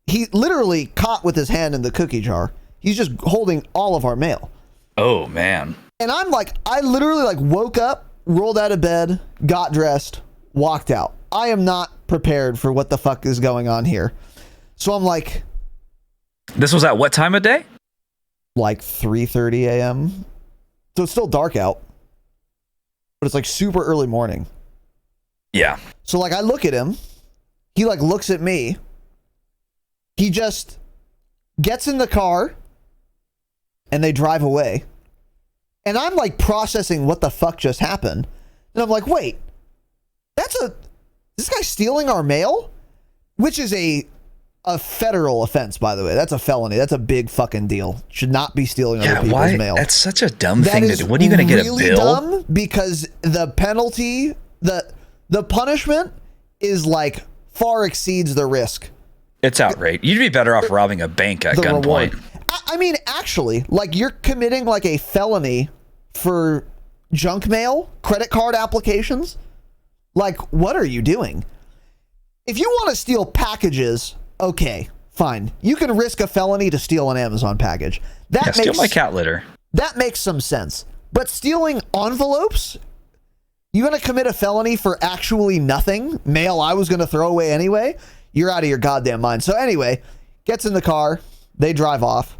he literally caught with his hand in the cookie jar. He's just holding all of our mail. Oh, man. And I'm like, I literally like woke up, rolled out of bed, got dressed, walked out. I am not prepared for what the fuck is going on here. So I'm like... This was at what time of day? Like 3:30 a.m. So it's still dark out. But it's like super early morning. Yeah. So like I look at him. He like looks at me. He just gets in the car. And they drive away. And I'm like processing what the fuck just happened. And I'm like, wait. This guy stealing our mail? Which is a federal offense, by the way. That's a felony. That's a big fucking deal. Should not be stealing other people's mail. That's such a dumb thing to do. What are you going to get, a bill? Dumb because the penalty, the punishment is like far exceeds the risk. It's outrageous. You'd be better off robbing a bank at gunpoint. I mean, actually, like you're committing like a felony for junk mail, credit card applications. Like, what are you doing? If you want to steal packages, okay, fine. You can risk a felony to steal an Amazon package. That steal my cat litter. That makes some sense. But stealing envelopes? You gonna commit a felony for actually nothing? Mail I was gonna throw away anyway? You're out of your goddamn mind. So anyway, gets in the car. They drive off.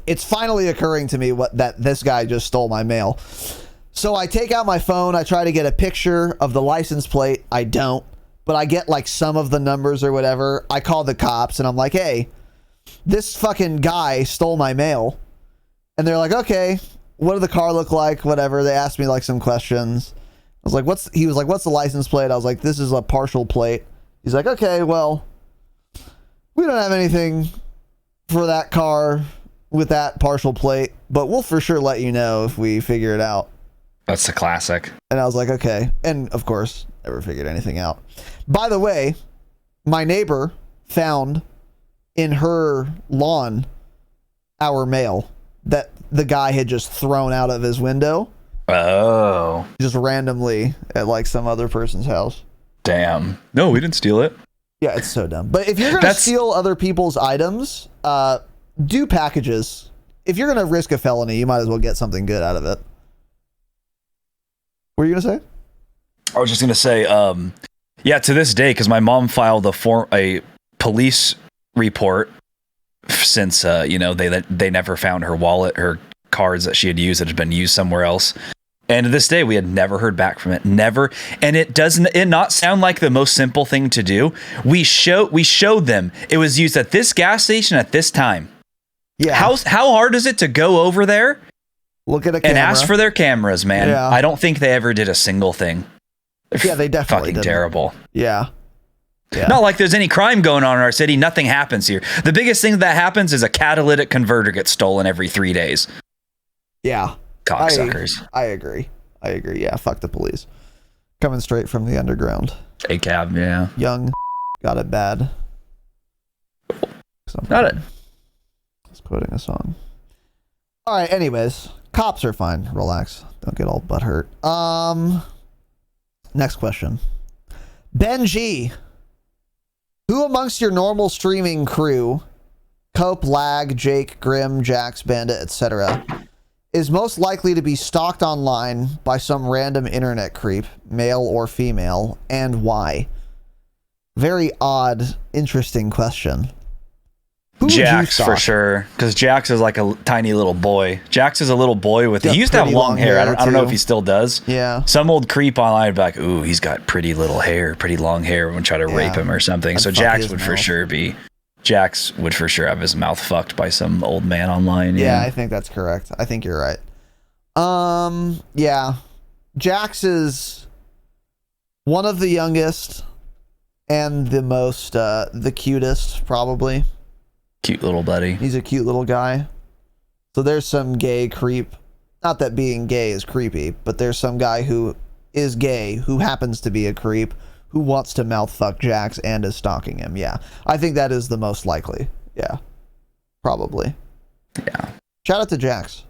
It's finally occurring to me that this guy just stole my mail. So I take out my phone. I try to get a picture of the license plate. I don't. But I get like some of the numbers or whatever. I call the cops and I'm like, hey, this fucking guy stole my mail. And they're like, okay, what did the car look like? Whatever. They asked me like some questions. I was like, he was like, what's the license plate? I was like, this is a partial plate. He's like, okay, well, we don't have anything for that car with that partial plate, but we'll for sure let you know if we figure it out. That's the classic. And I was like, okay. And of course, never figured anything out. By the way, my neighbor found in her lawn our mail that the guy had just thrown out of his window. Oh. Just randomly at like some other person's house. Damn. No, we didn't steal it. Yeah, it's so dumb. But if you're going to steal other people's items, do packages. If you're going to risk a felony, you might as well get something good out of it. What were you going to say? I was just going to say, yeah, to this day, because my mom filed a police report since, they never found her wallet, her cards that she had used that had been used somewhere else. And to this day, we had never heard back from it. Never. And it not sound like the most simple thing to do. We showed them it was used at this gas station at this time. Yeah. How hard is it to go over there? Look at a camera and ask for their cameras, man. Yeah. I don't think they ever did a single thing. Yeah, they definitely fucking didn't. Terrible. Yeah. Not like there's any crime going on in our city. Nothing happens here. The biggest thing that happens is a catalytic converter gets stolen every 3 days. Yeah. Cocksuckers. I agree. Yeah, fuck the police. Coming straight from the underground. A cab, yeah. Young got it bad. Got it. I was quoting a song. All right, anyways. Cops are fine. Relax. Don't get all butthurt. Next question. Ben G. Who amongst your normal streaming crew, Cope, Lag, Jake, Grim, Jax, Bandit, etc., is most likely to be stalked online by some random internet creep, male or female, and why? Very odd, interesting question. Jax for sure, because Jax is like a tiny little boy. Jax is a little boy with. He used to have long hair. I don't know if he still does. Yeah. Some old creep online would be like, "Ooh, he's got pretty little hair, pretty long hair." And try to rape him or something. So Jax would for sure be. Jax would for sure have his mouth fucked by some old man online. Yeah, I think that's correct. I think you're right. Yeah. Jax is one of the youngest and the most, the cutest, probably. Cute little buddy. He's a cute little guy. So there's some gay creep. Not that being gay is creepy, but there's some guy who is gay, who happens to be a creep, who wants to mouth fuck Jax and is stalking him. Yeah. I think that is the most likely. Yeah. Probably. Yeah. Shout out to Jax.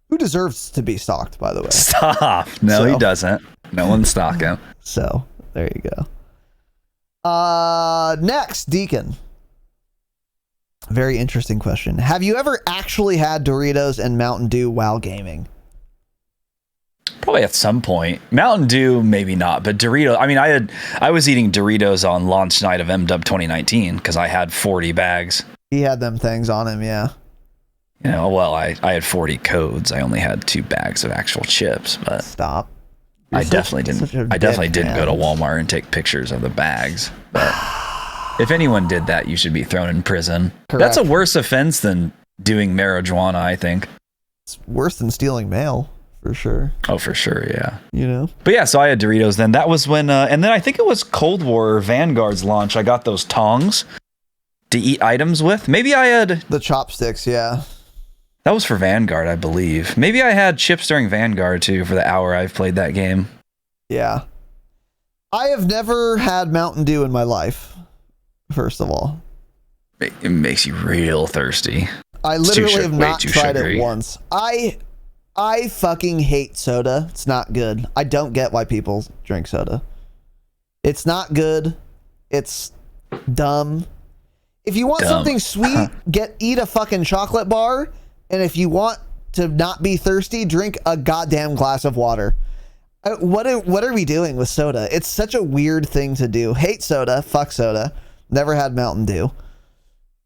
Who deserves to be stalked, by the way. Stop. No, he doesn't. No one's stalking him. So, there you go. Next, Deacon. Very interesting question. Have you ever actually had Doritos and Mountain Dew while gaming? Probably at some point. Mountain Dew, maybe not, but Doritos. I mean, I was eating Doritos on launch night of MW 2019 because I had 40 bags. He had them things on him, yeah. You know, well, I had 40 codes. I only had 2 bags of actual chips, but stop. I definitely didn't go to Walmart and take pictures of the bags. But if anyone did that, you should be thrown in prison. Correct. That's a worse offense than doing marijuana, I think. It's worse than stealing mail, for sure. Oh, for sure, yeah. You know? But yeah, so I had Doritos then. That was when, and then I think it was Cold War Vanguard's launch. I got those tongs to eat items with. Maybe I had... the chopsticks, yeah. That was for Vanguard, I believe. Maybe I had chips during Vanguard, too, for the hour I've played that game. Yeah. I have never had Mountain Dew in my life, first of all. It makes you real thirsty. I literally have not tried it once. I fucking hate soda. It's not good. I don't get why people drink soda. It's not good. It's dumb. If you want Dumb. something sweet, eat a fucking chocolate bar. And if you want to not be thirsty, drink a goddamn glass of water. What are we doing with soda? It's such a weird thing to do. Hate soda. Fuck soda. Never had Mountain Dew.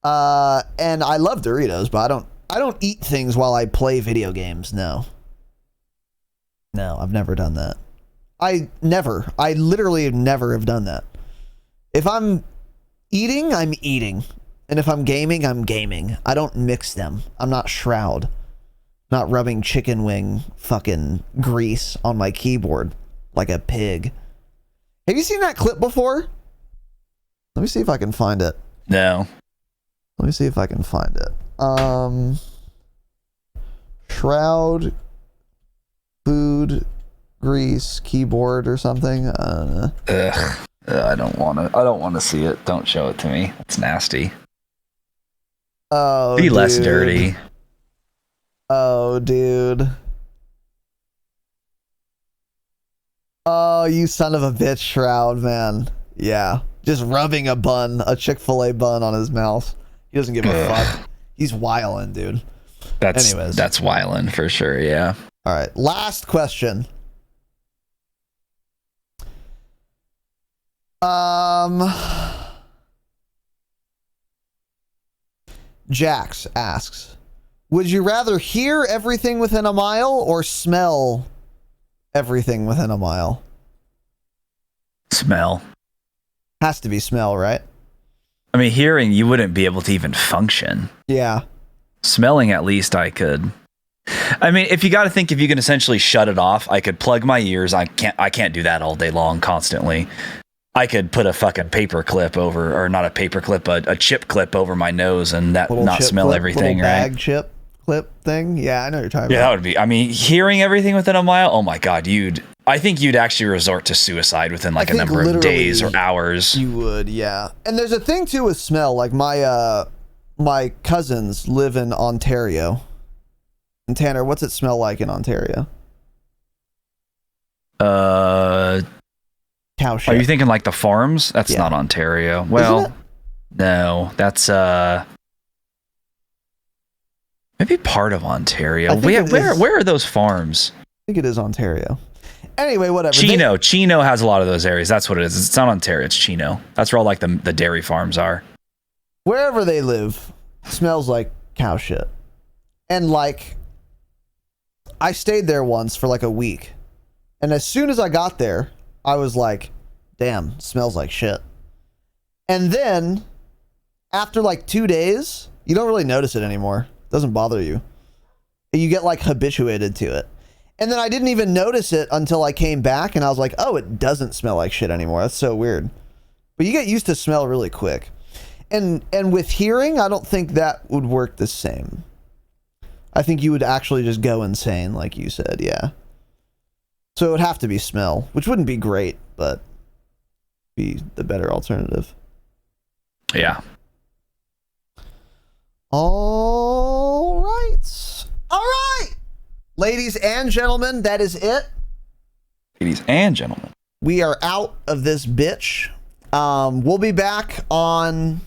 And I love Doritos, but I don't eat things while I play video games. No, I've never done that. I literally never have done that. If I'm eating, I'm eating. And if I'm gaming, I'm gaming. I don't mix them. I'm not Shroud. Not rubbing chicken wing fucking grease on my keyboard like a pig. Have you seen that clip before? Let me see if I can find it. No. Let me see if I can find it. Shroud food grease keyboard or something. Ugh. I don't want to see it. Don't show it to me. It's nasty. Oh, be less dirty. Oh, dude. Oh, you son of a bitch, Shroud, man. Yeah. Just rubbing a Chick-fil-A bun on his mouth. He doesn't give a fuck. He's wildin', dude. That's wildin' for sure, yeah. All right. Last question. Jax asks, would you rather hear everything within a mile or smell everything within a mile? Smell. Has to be smell, right? I mean, hearing, you wouldn't be able to even function. Yeah. Smelling, at least I could. I mean, if you got to think, if you can essentially shut it off, I could plug my ears. I can't do that all day long, constantly. I could put a fucking paper clip over, or not a paper clip, but a chip clip over my nose and that not smell clip, everything, little right? Bag chip clip thing. Yeah, I know what you're talking about. Yeah, that would be. I mean, hearing everything within a mile. Oh my god, I think you'd actually resort to suicide within like a number of days or hours. You would, yeah. And there's a thing too with smell. Like my cousins live in Ontario. And Tanner, what's it smell like in Ontario? Cow shit. Are you thinking like the farms? That's not Ontario. Well, no, that's maybe part of Ontario. Where are those farms? I think it is Ontario. Anyway, whatever. Chino has a lot of those areas. That's what it is. It's not Ontario. It's Chino. That's where all like the dairy farms are. Wherever they live, smells like cow shit. And like, I stayed there once for like a week, and as soon as I got there, I was like, damn, smells like shit. And then after like 2 days, you don't really notice it anymore. It doesn't bother you. You get like habituated to it. And then I didn't even notice it until I came back and I was like, oh, it doesn't smell like shit anymore. That's so weird. But you get used to smell really quick. And with hearing, I don't think that would work the same. I think you would actually just go insane, like you said, yeah. So it would have to be smell, which wouldn't be great, but be the better alternative. Yeah. All right. All right. Ladies and gentlemen, that is it. Ladies and gentlemen. We are out of this bitch. We'll be back on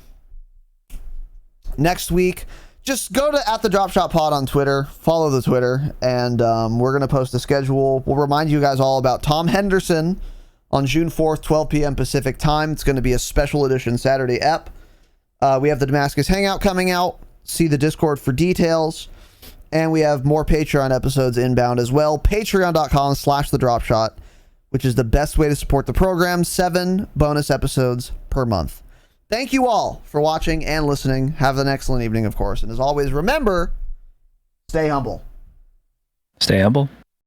next week. Just go to @the_Dropshot_pod on Twitter, follow the Twitter, and we're going to post a schedule. We'll remind you guys all about Tom Henderson on June 4th, 12 p.m. Pacific time. It's going to be a special edition Saturday ep. We have the Damascus Hangout coming out. See the Discord for details. And we have more Patreon episodes inbound as well. Patreon.com/thedropshot, which is the best way to support the program. 7 bonus episodes per month. Thank you all for watching and listening. Have an excellent evening, of course. And as always, remember, stay humble. Stay humble.